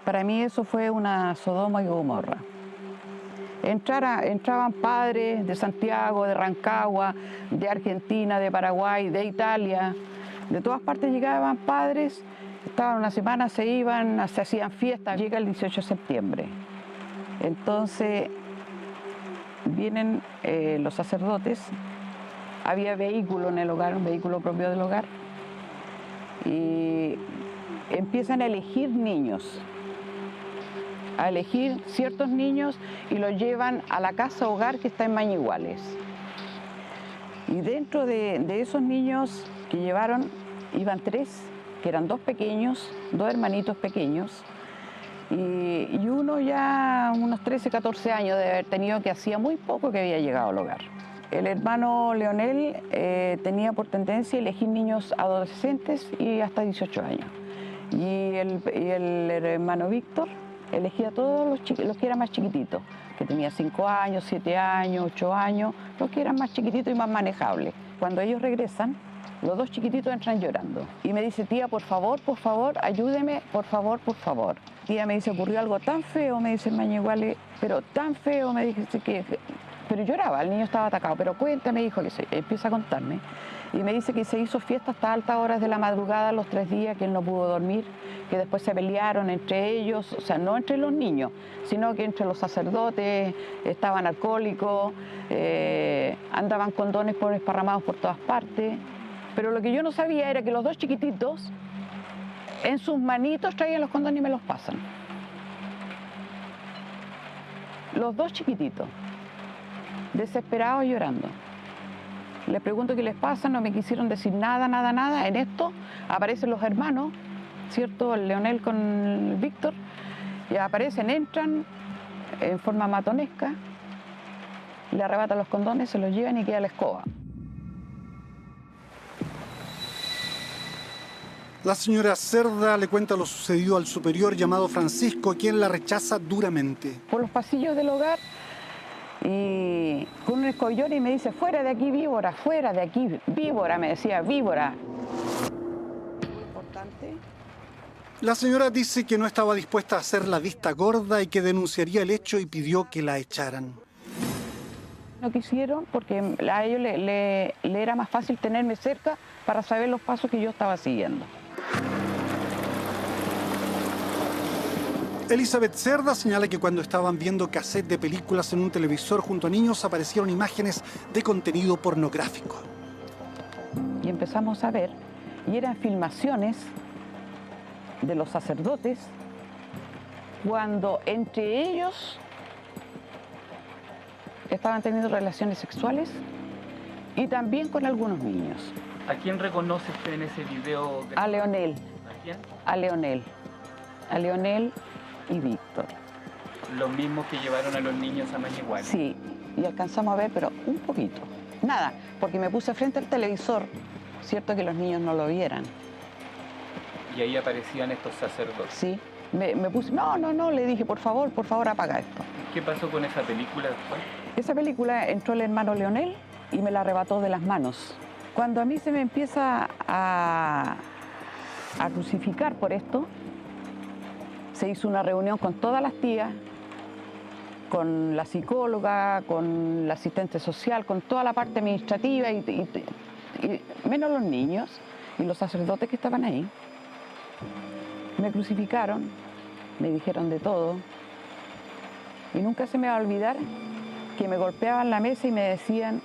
Para mí eso fue una Sodoma y Gomorra. Entraban padres de Santiago, de Rancagua, de Argentina, de Paraguay, de Italia. De todas partes llegaban padres, estaban una semana, se iban, se hacían fiestas. Llega el 18 de septiembre. Entonces, vienen los sacerdotes, había vehículo en el hogar, un vehículo propio del hogar, y empiezan a elegir niños, a elegir ciertos niños y los llevan a la casa hogar que está en Mañiguales. Y dentro de esos niños que llevaron, iban 3, que eran 2 pequeños, 2 hermanitos pequeños, y uno ya unos 13, 14 años de haber tenido, que hacía muy poco que había llegado al hogar. El hermano Leonel tenía por tendencia elegir niños adolescentes y hasta 18 años. Y el hermano Víctor elegía a todos los que eran más chiquititos, que tenía 5 años, 7 años, 8 años, los que eran más chiquititos y más manejables. Cuando ellos regresan, los 2 chiquititos entran llorando. Y me dice, tía, por favor, ayúdeme, por favor, por favor. Tía, me dice, ocurrió algo tan feo, me dice Mañiguales, pero tan feo, me dice que... Pero lloraba, el niño estaba atacado. Pero cuéntame, hijo, que empieza a contarme. Y me dice que se hizo fiesta hasta altas horas de la madrugada los 3 días, que él no pudo dormir, que después se pelearon entre ellos, o sea, no entre los niños, sino que entre los sacerdotes, estaban alcohólicos, andaban condones esparramados por todas partes. Pero lo que yo no sabía era que los 2 chiquititos, en sus manitos traían los condones y me los pasan. Los 2 chiquititos, desesperados, llorando. Les pregunto qué les pasa, no me quisieron decir nada, nada, nada. En esto aparecen los hermanos, ¿cierto? El Leonel con el Víctor, y aparecen, entran en forma matonesca, le arrebatan los condones, se los llevan y queda la escoba. La señora Cerda le cuenta lo sucedido al superior llamado Francisco, quien la rechaza duramente. Por los pasillos del hogar, y con un escollón, y me dice, fuera de aquí, víbora, fuera de aquí, víbora, me decía, víbora. Muy importante. La señora dice que no estaba dispuesta a hacer la vista gorda y que denunciaría el hecho y pidió que la echaran. No quisieron porque a ellos le era más fácil tenerme cerca para saber los pasos que yo estaba siguiendo. Elizabeth Cerda señala que cuando estaban viendo cassette de películas en un televisor junto a niños aparecieron imágenes de contenido pornográfico. Y empezamos a ver, y eran filmaciones de los sacerdotes cuando entre ellos estaban teniendo relaciones sexuales y también con algunos niños. ¿A quién reconoce usted en ese video? A Leonel. ¿A quién? A Leonel. A Leonel y Víctor. Los mismos que llevaron a los niños a Mañiguales. Sí, y alcanzamos a ver, pero un poquito. Nada, porque me puse frente al televisor, cierto que los niños no lo vieran. Y ahí aparecían estos sacerdotes. Sí, me puse, no, le dije, por favor, apaga esto. ¿Qué pasó con esa película después? Esa película entró el hermano Leonel y me la arrebató de las manos. Cuando a mí se me empieza a crucificar por esto, se hizo una reunión con todas las tías, con la psicóloga, con la asistente social, con toda la parte administrativa, y menos los niños y los sacerdotes que estaban ahí. Me crucificaron, me dijeron de todo, y nunca se me va a olvidar que me golpeaban la mesa y me decían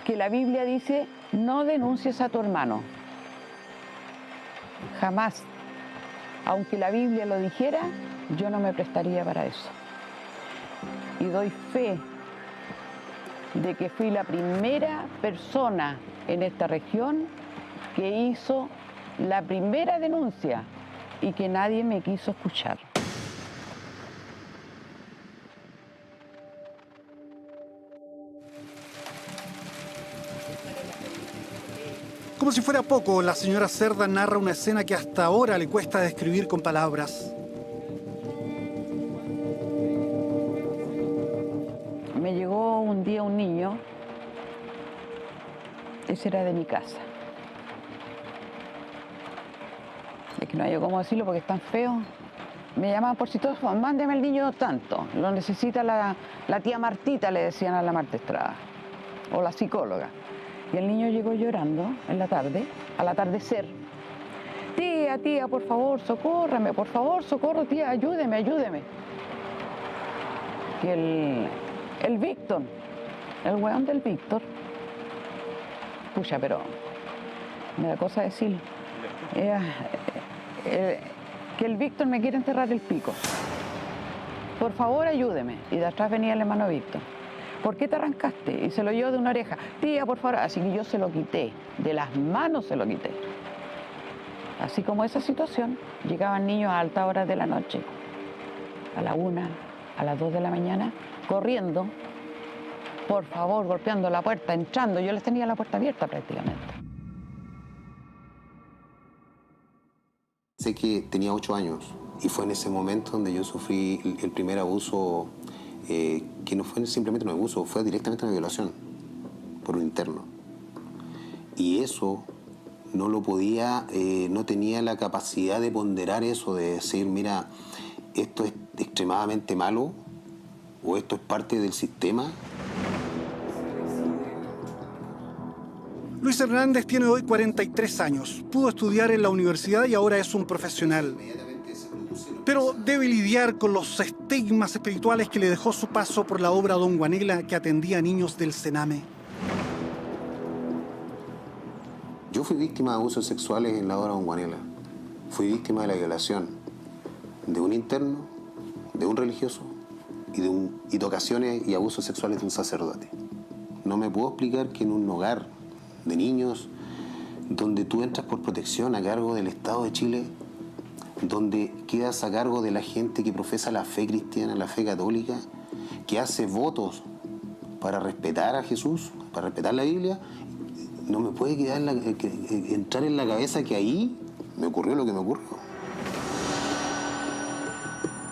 que la Biblia dice, no denuncies a tu hermano. Jamás. Aunque la Biblia lo dijera, yo no me prestaría para eso. Y doy fe de que fui la primera persona en esta región que hizo la primera denuncia y que nadie me quiso escuchar. Como si fuera poco, la señora Cerda narra una escena que hasta ahora le cuesta describir con palabras. Me llegó un día un niño, ese era de mi casa. Es que no hay cómo decirlo porque es tan feo. Me llamaban por si todos, mándeme el niño tanto, lo necesita la tía Martita, le decían a la Marta Estrada, o la psicóloga. Y el niño llegó llorando en la tarde, al atardecer. Tía, por favor, socórrame, por favor, socorro, tía, ayúdeme. Y El Víctor, el weón del Víctor, pucha, pero me da cosa decirlo, que el Víctor me quiere enterrar el pico. Por favor, ayúdeme. Y de atrás venía el hermano Víctor. ¿Por qué te arrancaste? Y se lo llevó de una oreja. Tía, por favor. Así que yo se lo quité. De las manos se lo quité. Así como esa situación, llegaban niños a altas horas de la noche, a la 1, a las 2 de la mañana, corriendo, por favor, golpeando la puerta, entrando. Yo les tenía la puerta abierta prácticamente. Sé que tenía 8 años y fue en ese momento donde yo sufrí el primer abuso, que no fue simplemente un abuso, fue directamente una violación por un interno. Y eso no lo podía, no tenía la capacidad de ponderar eso, de decir, mira, esto es extremadamente malo o esto es parte del sistema. Luis Hernández tiene hoy 43 años. Pudo estudiar en la universidad y ahora es un profesional. Pero debe lidiar con los estigmas espirituales que le dejó su paso por la obra Don Guanela, que atendía a niños del Sename. Yo fui víctima de abusos sexuales en la obra Don Guanela. Fui víctima de la violación de un interno, de un religioso y de ocasiones y abusos sexuales de un sacerdote. No me puedo explicar que en un hogar de niños, donde tú entras por protección a cargo del Estado de Chile, donde quedas a cargo de la gente que profesa la fe cristiana, la fe católica, que hace votos para respetar a Jesús, para respetar la Biblia, no me puede entrar en la cabeza que ahí me ocurrió lo que me ocurrió.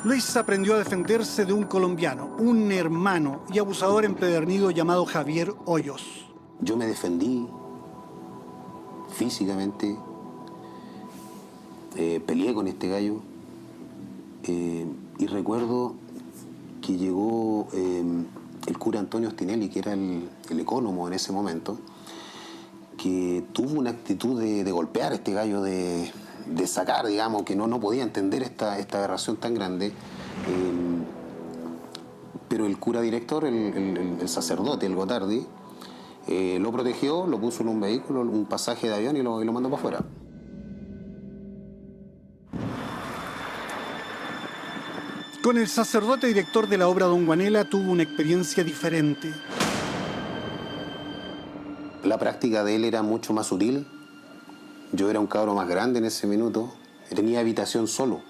Luis aprendió a defenderse de un colombiano, un hermano y abusador empedernido llamado Javier Hoyos. Yo me defendí físicamente, peleé con este gallo y recuerdo que llegó el cura Antonio Ostinelli, que era el ecónomo en ese momento, que tuvo una actitud de golpear a este gallo, de sacar, digamos, que no podía entender esta aberración tan grande. Pero el cura director, el sacerdote, el Gotardi, lo protegió, lo puso en un vehículo, un pasaje de avión y lo mandó para afuera. Con el sacerdote director de la obra Don Guanela tuvo una experiencia diferente. La práctica de él era mucho más sutil. Yo era un cabro más grande en ese minuto. Tenía habitación solo.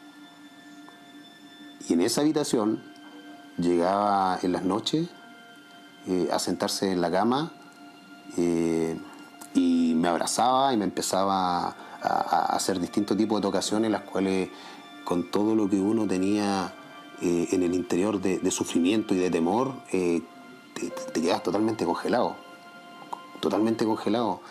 Y en esa habitación llegaba en las noches a sentarse en la cama y me abrazaba y me empezaba a hacer distintos tipos de tocaciones, las cuales, con todo lo que uno tenía en el interior de sufrimiento y de temor, te quedas totalmente congelado. Totalmente congelado.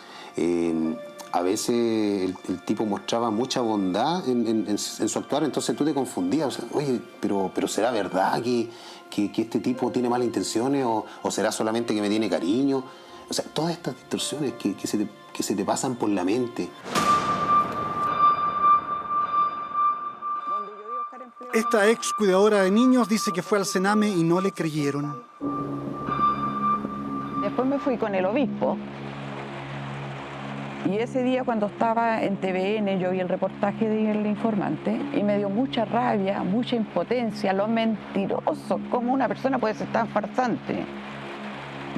A veces el tipo mostraba mucha bondad en su actuar, entonces tú te confundías. O sea, oye, pero ¿será verdad que este tipo tiene malas intenciones o será solamente que me tiene cariño? O sea, todas estas distorsiones que se te pasan por la mente. Esta ex cuidadora de niños dice que fue al Sename y no le creyeron. Después me fui con el obispo. Y ese día, cuando estaba en TVN, yo vi el reportaje del informante y me dio mucha rabia, mucha impotencia, lo mentiroso, cómo una persona puede ser tan farsante.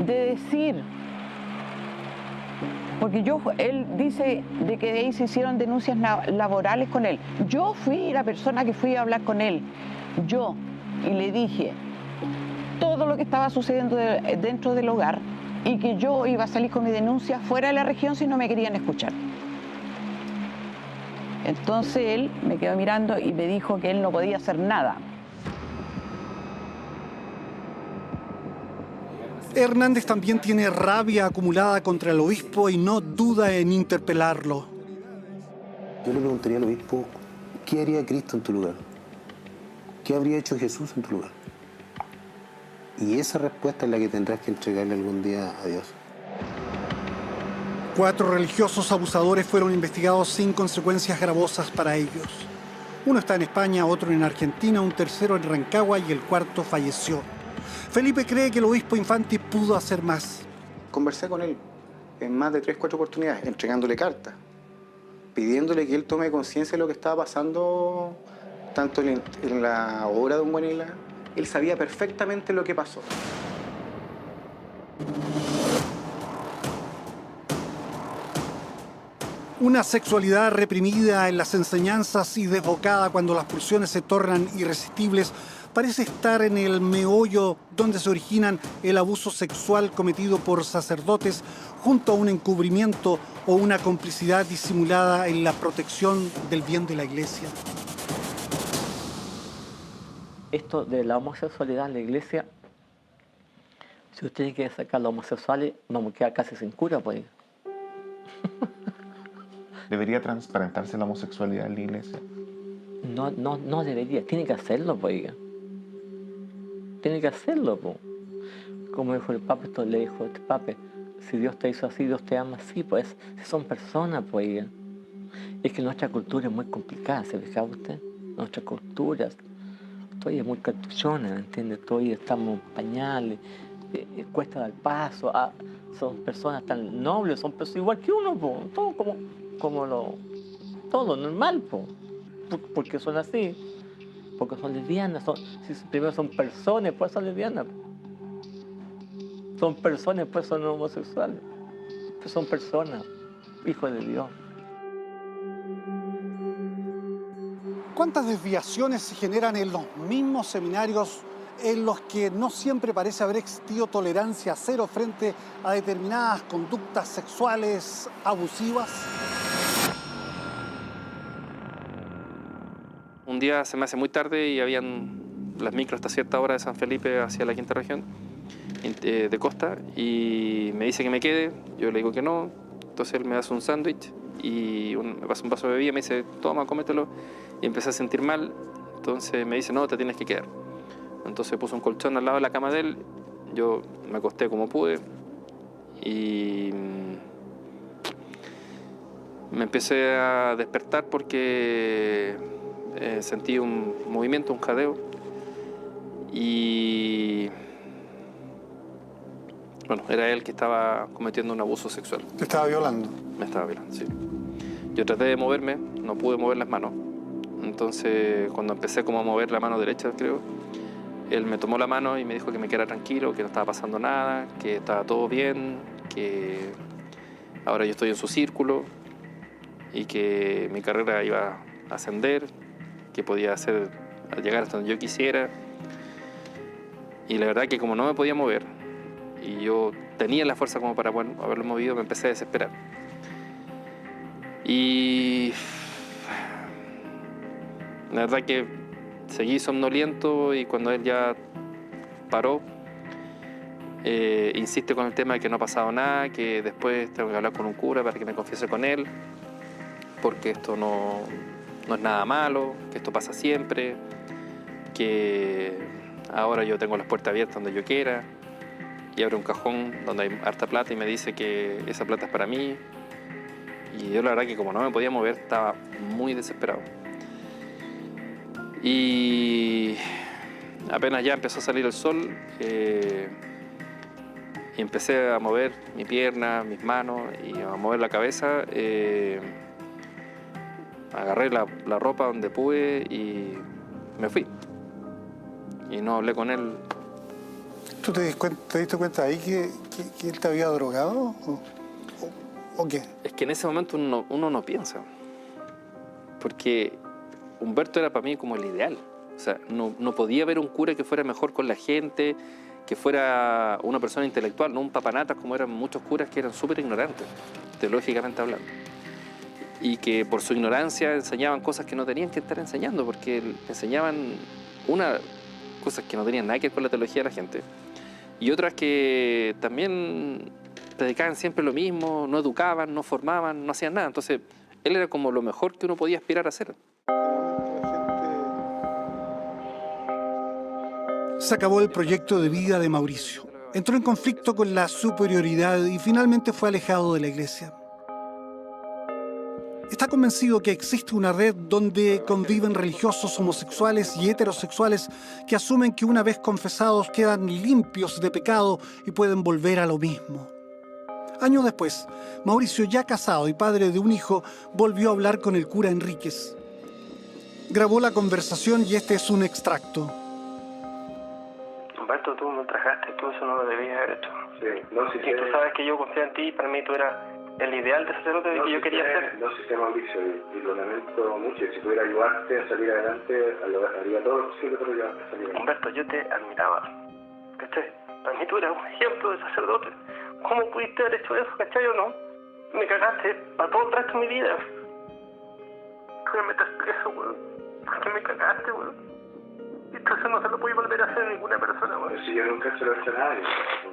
De decir, porque él dice de que de ahí se hicieron denuncias laborales con él. Yo fui la persona que fui a hablar con él, y le dije todo lo que estaba sucediendo dentro del hogar, y que yo iba a salir con mi denuncia fuera de la región si no me querían escuchar. Entonces él me quedó mirando y me dijo que él no podía hacer nada. Hernández también tiene rabia acumulada contra el obispo y no duda en interpelarlo. Yo le preguntaría al obispo, ¿qué haría Cristo en tu lugar? ¿Qué habría hecho Jesús en tu lugar? Y esa respuesta es la que tendrás que entregarle algún día a Dios. 4 religiosos abusadores fueron investigados sin consecuencias gravosas para ellos. Uno está en España, otro en Argentina, un tercero en Rancagua y el cuarto falleció. Felipe cree que el obispo Infanti pudo hacer más. Conversé con él en más de 3-4 oportunidades, entregándole cartas, pidiéndole que él tome conciencia de lo que estaba pasando tanto en la obra de Don Guanela. Él sabía perfectamente lo que pasó. Una sexualidad reprimida en las enseñanzas y desbocada cuando las pulsiones se tornan irresistibles parece estar en el meollo donde se originan el abuso sexual cometido por sacerdotes junto a un encubrimiento o una complicidad disimulada en la protección del bien de la Iglesia. Esto de la homosexualidad en la Iglesia, si usted quiere sacar a los homosexuales, vamos a quedar casi sin cura, pues. ¿Debería transparentarse la homosexualidad en la Iglesia? No debería, tiene que hacerlo, pues. Tiene que hacerlo, pues. Como dijo el Papa, esto le dijo este Papa, si Dios te hizo así, Dios te ama así, pues. Si son personas, pues. Es que nuestra cultura es muy complicada, ¿se fija usted? Nuestra cultura, todavía es muy cartuchona, ¿me entiende? Todavía estamos en pañales, cuesta dar paso, son personas tan nobles, son personas igual que uno, po, todo todo normal, po, porque son así, porque son lesbianas, primero son personas, después son lesbianas, son personas, después son homosexuales, pues son personas, hijos de Dios. ¿Cuántas desviaciones se generan en los mismos seminarios en los que no siempre parece haber existido tolerancia cero frente a determinadas conductas sexuales abusivas? Un día se me hace muy tarde y habían las micros hasta cierta hora de San Felipe hacia la quinta región de Costa y me dice que me quede, yo le digo que no, entonces él me hace un sándwich y me pasa un vaso de bebida, me dice, toma, cómetelo, y empecé a sentir mal, entonces me dice, no, te tienes que quedar. Entonces puse un colchón al lado de la cama de él, yo me acosté como pude y me empecé a despertar porque sentí un movimiento, un jadeo y bueno, era él que estaba cometiendo un abuso sexual. ¿Te estaba violando? Me estaba violando, sí. Yo traté de moverme, no pude mover las manos. Entonces, cuando empecé como a mover la mano derecha, creo, él me tomó la mano y me dijo que me quedara tranquilo, que no estaba pasando nada, que estaba todo bien, que ahora yo estoy en su círculo y que mi carrera iba a ascender, que podía llegar hasta donde yo quisiera. Y la verdad que como no me podía mover y yo tenía la fuerza como para haberlo movido, me empecé a desesperar. Y la verdad que seguí somnoliento y cuando él ya paró, insiste con el tema de que no ha pasado nada, que después tengo que hablar con un cura para que me confiese con él, porque esto no es nada malo, que esto pasa siempre, que ahora yo tengo las puertas abiertas donde yo quiera, y abre un cajón donde hay harta plata y me dice que esa plata es para mí. Y yo la verdad que como no me podía mover, estaba muy desesperado. Y apenas ya empezó a salir el sol, y empecé a mover mi pierna, mis manos y a mover la cabeza. Agarré la ropa donde pude y me fui. Y no hablé con él. ¿Tú te diste cuenta ahí que él te había drogado? ¿O qué? Es que en ese momento uno no piensa. Porque Humberto era para mí como el ideal. O sea, no podía haber un cura que fuera mejor con la gente, que fuera una persona intelectual, no un papanatas como eran muchos curas que eran súper ignorantes, teológicamente hablando. Y que por su ignorancia enseñaban cosas que no tenían que estar enseñando, porque enseñaban cosas que no tenían nada que ver con la teología de la gente. Y otras que también predicaban siempre lo mismo, no educaban, no formaban, no hacían nada. Entonces, él era como lo mejor que uno podía aspirar a hacer. Se acabó el proyecto de vida de Mauricio. Entró en conflicto con la superioridad y finalmente fue alejado de la iglesia. Está convencido que existe una red donde conviven religiosos homosexuales y heterosexuales que asumen que una vez confesados quedan limpios de pecado y pueden volver a lo mismo. Años después, Mauricio, ya casado y padre de un hijo, volvió a hablar con el cura Enríquez. Grabó la conversación y este es un extracto. Humberto, tú me ultrajaste, tú eso no lo debías haber hecho. Sí, no, si y tú sabes que yo confío en ti, para mí tú eras el ideal de sacerdote que yo quería ser. No, si sé, Mauricio, y lo lamento mucho. Si pudiera ayudarte a salir adelante, haría todo lo posible para ayudarte a salir adelante. Humberto, yo te admiraba, ¿cachai? Para mí tú eras un ejemplo de sacerdote. ¿Cómo pudiste haber hecho eso, cachai o no? Me cagaste para todo el resto de mi vida. Que me metas preso, weón. Que me cagaste, weón. Entonces no se lo puede volver a hacer a ninguna persona, weón. Si yo nunca se lo he hecho a nadie.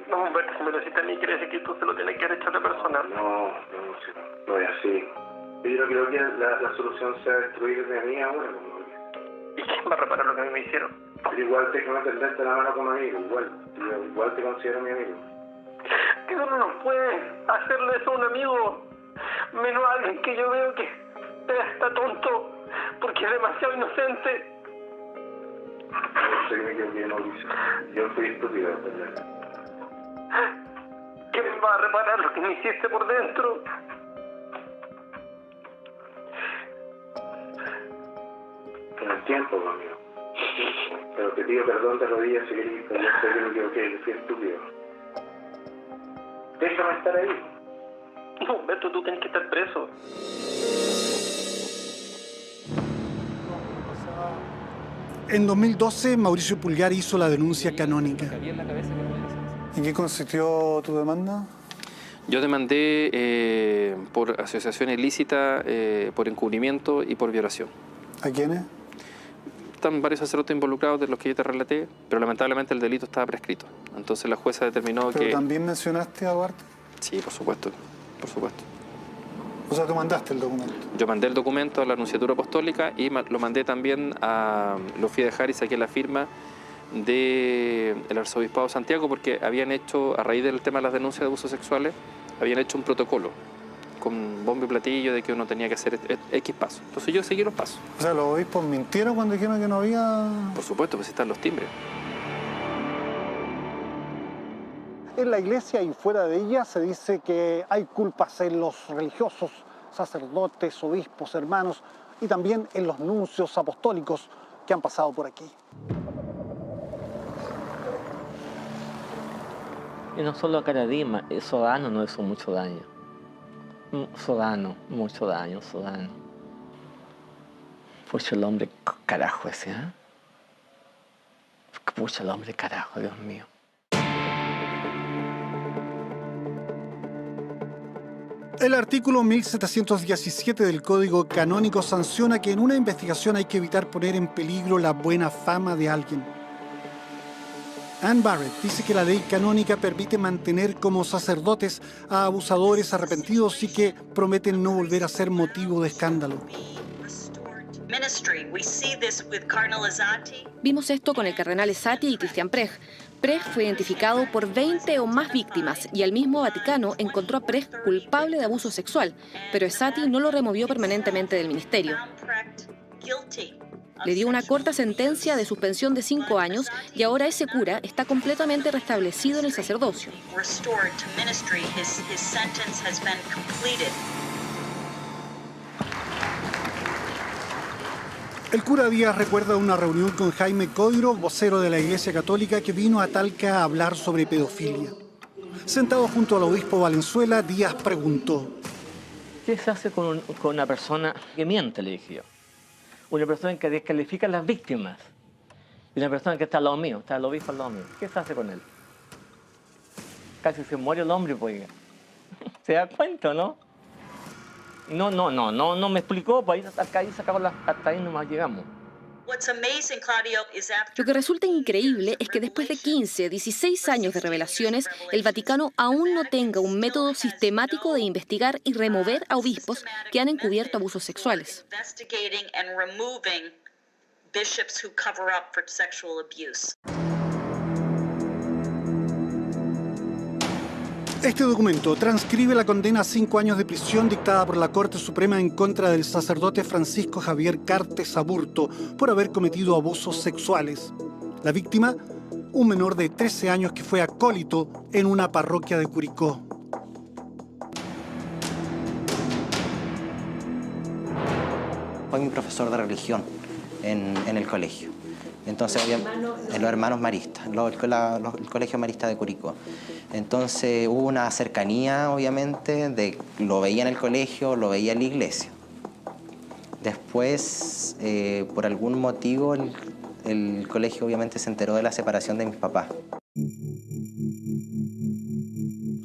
No, Humberto, si me lo hiciste a mí, quiere decir que tú se lo tienes que haber hecho a otra persona. No es así. Yo no creo que la solución sea destruirme a mí ahora. ¿Y quién va a reparar lo que a mí me hicieron? Pero igual tengo que tenderte la mano como amigo, igual te considero mi amigo. Que uno no puede hacerle eso a un amigo, menos a alguien que yo veo que está tonto, porque es demasiado inocente. No sé que me equivoqué, Mauricio. Yo fui estúpido, ¿verdad? ¿Quién va a reparar lo que me hiciste por dentro? Con el tiempo, amigo. Pero te pido perdón de rodillas si querés, pero yo sé que me equivoqué, que fui estúpido. Déjame estar ahí. No, Humberto, tú tienes que estar preso. En 2012, Mauricio Pulgar hizo la denuncia canónica. ¿En qué consistió tu demanda? Yo demandé por asociación ilícita, por encubrimiento y por violación. ¿A quiénes? Están varios sacerdotes involucrados de los que yo te relaté, pero lamentablemente el delito estaba prescrito. Entonces la jueza determinó que... ¿Pero también mencionaste a Duarte? Sí, por supuesto, por supuesto. O sea, tú mandaste el documento. Yo mandé el documento a la Nunciatura Apostólica y lo mandé también a los Fidejaris, saqué la firma del Arzobispado de Santiago, porque habían hecho, a raíz del tema de las denuncias de abusos sexuales, habían hecho un protocolo con bombo y platillo de que uno tenía que hacer X pasos. Entonces yo seguí los pasos. O sea, ¿los obispos mintieron cuando dijeron que no había...? Por supuesto, pues están los timbres. En la iglesia y fuera de ella se dice que hay culpas en los religiosos, sacerdotes, obispos, hermanos y también en los nuncios apostólicos que han pasado por aquí. Y no solo a Caradima, Sodano nos hizo mucho daño. Sodano, mucho daño, Sodano. Pucha el hombre carajo ese, ¿eh? Pucha el hombre carajo, Dios mío. El artículo 1717 del Código Canónico sanciona que en una investigación hay que evitar poner en peligro la buena fama de alguien. Ann Barrett dice que la ley canónica permite mantener como sacerdotes a abusadores arrepentidos y que prometen no volver a ser motivo de escándalo. Vimos esto con el cardenal Esati y Christian Prech. Prech fue identificado por 20 o más víctimas y el mismo Vaticano encontró a Prech culpable de abuso sexual, pero Esati no lo removió permanentemente del ministerio. Le dio una corta sentencia de suspensión de 5 años y ahora ese cura está completamente restablecido en el sacerdocio. El cura Díaz recuerda una reunión con Jaime Coiro, vocero de la Iglesia Católica, que vino a Talca a hablar sobre pedofilia. Sentado junto al obispo Valenzuela, Díaz preguntó: ¿qué se hace con una persona que miente, le dije yo? Una persona que descalifica a las víctimas. Y una persona que está al lado mío, está el obispo al lado mío. ¿Qué se hace con él? Casi se muere el hombre, pues. ¿Se da cuenta, no? No me explicó, pues ahí se acabó hasta ahí nomás llegamos. Lo que resulta increíble es que después de 15, 16 años de revelaciones, el Vaticano aún no tenga un método sistemático de investigar y remover a obispos que han encubierto abusos sexuales. Este documento transcribe la condena a 5 años de prisión dictada por la Corte Suprema en contra del sacerdote Francisco Javier Cartes Aburto por haber cometido abusos sexuales. La víctima, un menor de 13 años que fue acólito en una parroquia de Curicó. Fue mi profesor de religión en el colegio. Entonces, en los hermanos maristas, el colegio marista de Curicó. Entonces hubo una cercanía, obviamente, lo veía en el colegio, lo veía en la iglesia. Después, por algún motivo, el colegio obviamente se enteró de la separación de mis papás.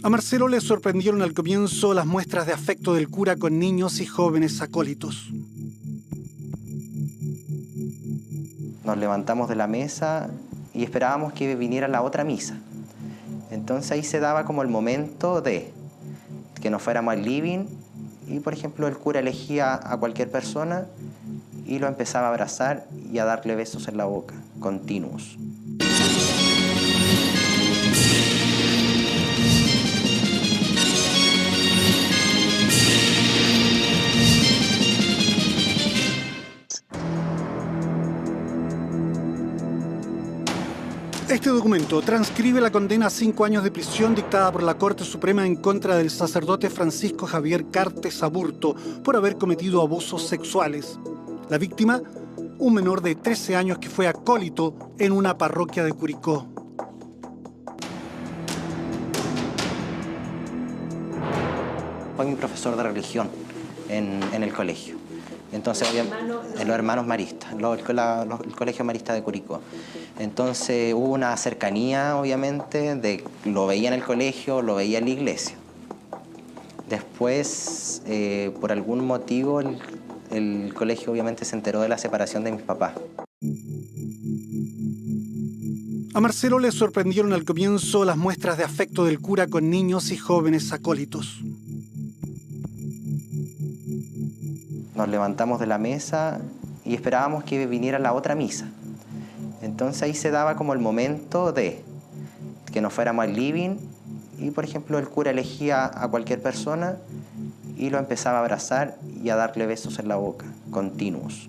A Marcelo le sorprendieron al comienzo las muestras de afecto del cura con niños y jóvenes acólitos. Nos levantamos de la mesa y esperábamos que viniera la otra misa. Entonces ahí se daba como el momento de que nos fuéramos al living y, por ejemplo, el cura elegía a cualquier persona y lo empezaba a abrazar y a darle besos en la boca, continuos. Este documento transcribe la condena a 5 años de prisión dictada por la Corte Suprema en contra del sacerdote Francisco Javier Cartes Aburto por haber cometido abusos sexuales. La víctima, un menor de 13 años que fue acólito en una parroquia de Curicó. Fue mi profesor de religión en el colegio. Entonces, en los hermanos maristas, el colegio marista de Curicó. Entonces hubo una cercanía, obviamente, lo veía en el colegio, lo veía en la iglesia. Después, por algún motivo, el colegio obviamente se enteró de la separación de mis papás. A Marcelo le sorprendieron al comienzo las muestras de afecto del cura con niños y jóvenes acólitos. Nos levantamos de la mesa y esperábamos que viniera la otra misa. Entonces ahí se daba como el momento de que nos fuéramos al living y, por ejemplo, el cura elegía a cualquier persona y lo empezaba a abrazar y a darle besos en la boca, continuos.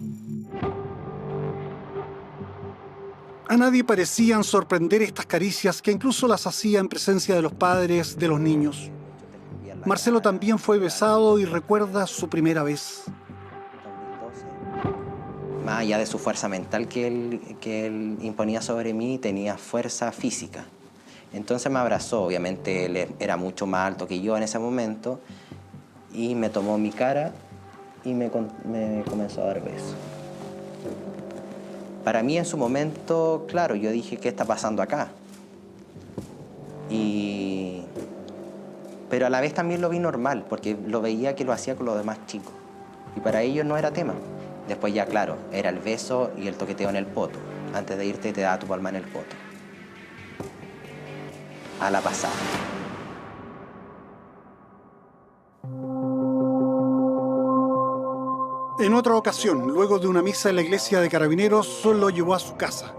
A nadie parecían sorprender estas caricias que incluso las hacía en presencia de los padres de los niños. Marcelo también fue besado y recuerda su primera vez. Más allá de su fuerza mental que él imponía sobre mí, tenía fuerza física. Entonces me abrazó, obviamente él era mucho más alto que yo en ese momento, y me tomó mi cara y me comenzó a dar besos. Para mí en su momento, claro, yo dije, ¿qué está pasando acá? Pero a la vez también lo vi normal, porque lo veía que lo hacía con los demás chicos. Y para ellos no era tema. Después ya, claro, era el beso y el toqueteo en el poto. Antes de irte te daba tu palma en el poto. A la pasada. En otra ocasión, luego de una misa en la iglesia de Carabineros, solo llevó a su casa.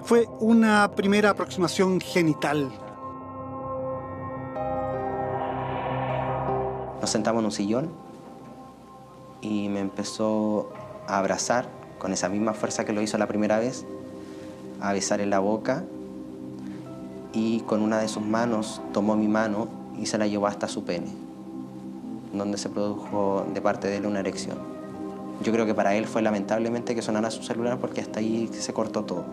Fue una primera aproximación genital. Nos sentamos en un sillón y me empezó a abrazar con esa misma fuerza que lo hizo la primera vez, a besar en la boca, y con una de sus manos tomó mi mano y se la llevó hasta su pene, donde se produjo de parte de él una erección. Yo creo que para él fue lamentablemente que sonara su celular, porque hasta ahí se cortó todo.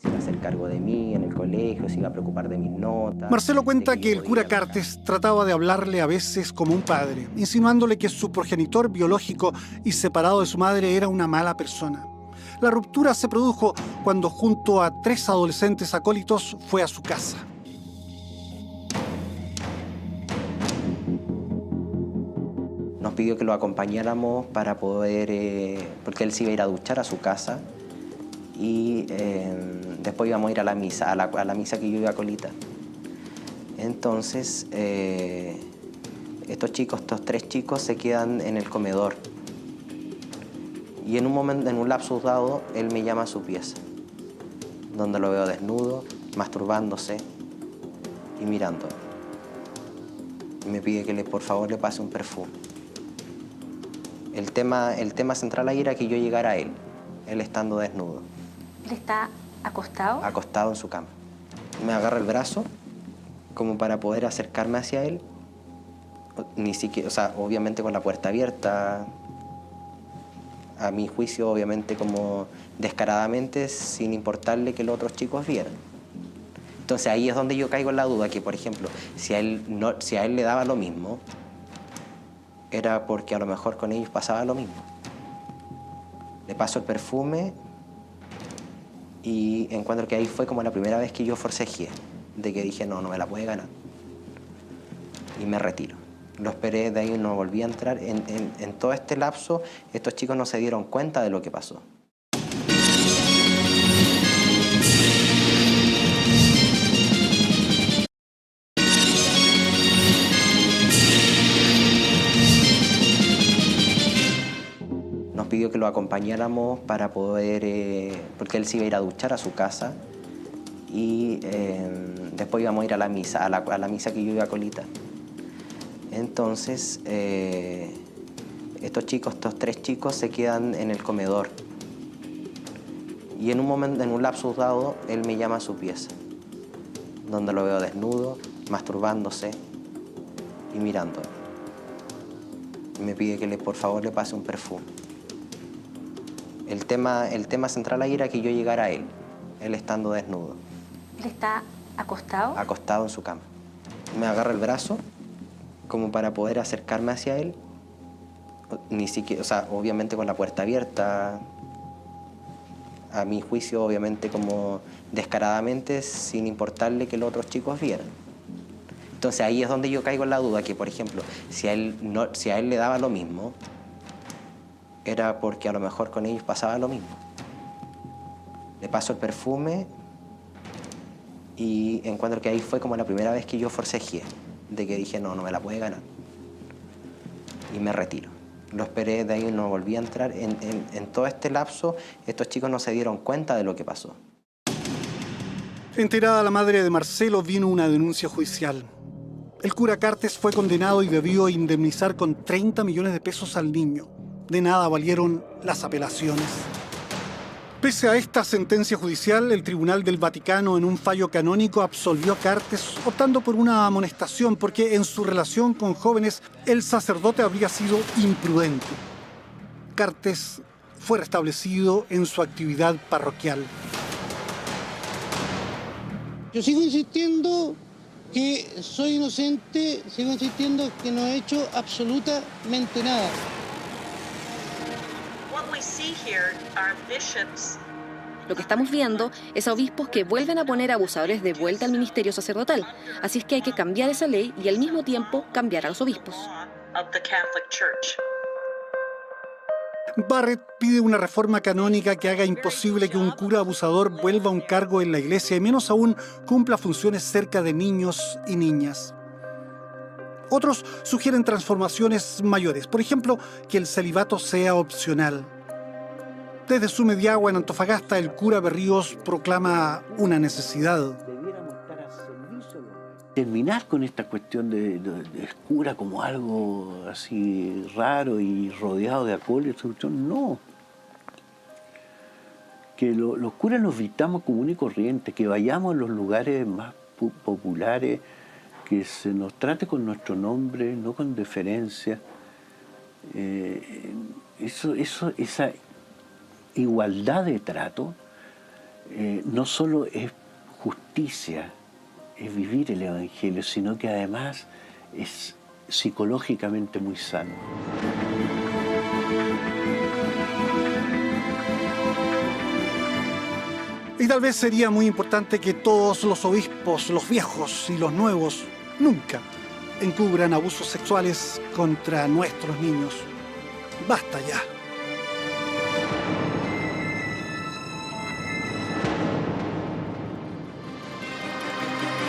Se iba a hacer cargo de mí en el colegio, se iba a preocupar de mis notas. Marcelo cuenta que el cura Cartes trataba de hablarle a veces como un padre, insinuándole que su progenitor biológico y separado de su madre era una mala persona. La ruptura se produjo cuando, junto a 3 adolescentes acólitos, fue a su casa. Nos pidió que lo acompañáramos para poder, porque él se iba a ir a duchar a su casa, y después íbamos a ir a la misa, a la misa que yo iba a colita. Entonces, estos 3 chicos se quedan en el comedor. Y en un momento, en un lapsus dado, él me llama a su pieza, donde lo veo desnudo masturbándose y mirando. Y me pide que por favor le pase un perfume. El tema central ahí era que yo llegara a él estando desnudo. ¿Él está acostado? Acostado en su cama. Me agarra el brazo como para poder acercarme hacia él. Ni siquiera, o sea, obviamente con la puerta abierta, a mi juicio, obviamente como descaradamente, sin importarle que los otros chicos vieran. Entonces ahí es donde yo caigo en la duda, que por ejemplo, si a él le daba lo mismo, era porque a lo mejor con ellos pasaba lo mismo. Le paso el perfume y encuentro que ahí fue como la primera vez que yo forcejeé, de que dije, no me la puede ganar. Y me retiro. Lo esperé, de ahí no volví a entrar. En todo este lapso, estos chicos no se dieron cuenta de lo que pasó. Nos pidió que lo acompañáramos para poder, porque él se iba a ir a duchar a su casa y después íbamos a ir a la misa, a la misa que yo iba a Colita. Entonces, estos tres chicos se quedan en el comedor. Y en un momento, en un lapsus dado, él me llama a su pieza, donde lo veo desnudo, masturbándose y mirando. Y me pide que por favor le pase un perfume. El tema central ahí era que yo llegara a él estando desnudo. ¿Él está acostado? Acostado en su cama. Me agarra el brazo como para poder acercarme hacia él, ni siquiera, o sea, obviamente con la puerta abierta, a mi juicio, obviamente como descaradamente, sin importarle que los otros chicos vieran. Entonces ahí es donde yo caigo en la duda, que por ejemplo, si a él le daba lo mismo, era porque a lo mejor con ellos pasaba lo mismo. Le paso el perfume y encuentro que ahí fue como la primera vez que yo forcejeé, de que dije, no me la puede ganar. Y me retiro. Lo esperé, de ahí no volví a entrar. En todo este lapso, estos chicos no se dieron cuenta de lo que pasó. Enterada la madre de Marcelo, vino una denuncia judicial. El cura Cartes fue condenado y debió indemnizar con 30 millones de pesos al niño. De nada valieron las apelaciones. Pese a esta sentencia judicial, el Tribunal del Vaticano, en un fallo canónico, absolvió a Cartes optando por una amonestación porque en su relación con jóvenes el sacerdote habría sido imprudente. Cartes fue restablecido en su actividad parroquial. Yo sigo insistiendo que soy inocente, sigo insistiendo que no he hecho absolutamente nada. Lo que estamos viendo es a obispos que vuelven a poner a abusadores de vuelta al ministerio sacerdotal. Así es que hay que cambiar esa ley y al mismo tiempo cambiar a los obispos. Barrett pide una reforma canónica que haga imposible que un cura abusador vuelva a un cargo en la iglesia y menos aún cumpla funciones cerca de niños y niñas. Otros sugieren transformaciones mayores, por ejemplo, que el celibato sea opcional. Desde su Mediagua en Antofagasta, el cura Berríos proclama una necesidad. Terminar con esta cuestión de cura como algo así raro y rodeado de acólitos, no. Que los curas nos vistamos común y corriente, que vayamos a los lugares más populares, que se nos trate con nuestro nombre, no con deferencia. Esa igualdad de trato no solo es justicia, es vivir el Evangelio, sino que además es psicológicamente muy sano. Y tal vez sería muy importante que todos los obispos, los viejos y los nuevos, nunca encubran abusos sexuales contra nuestros niños. Basta ya.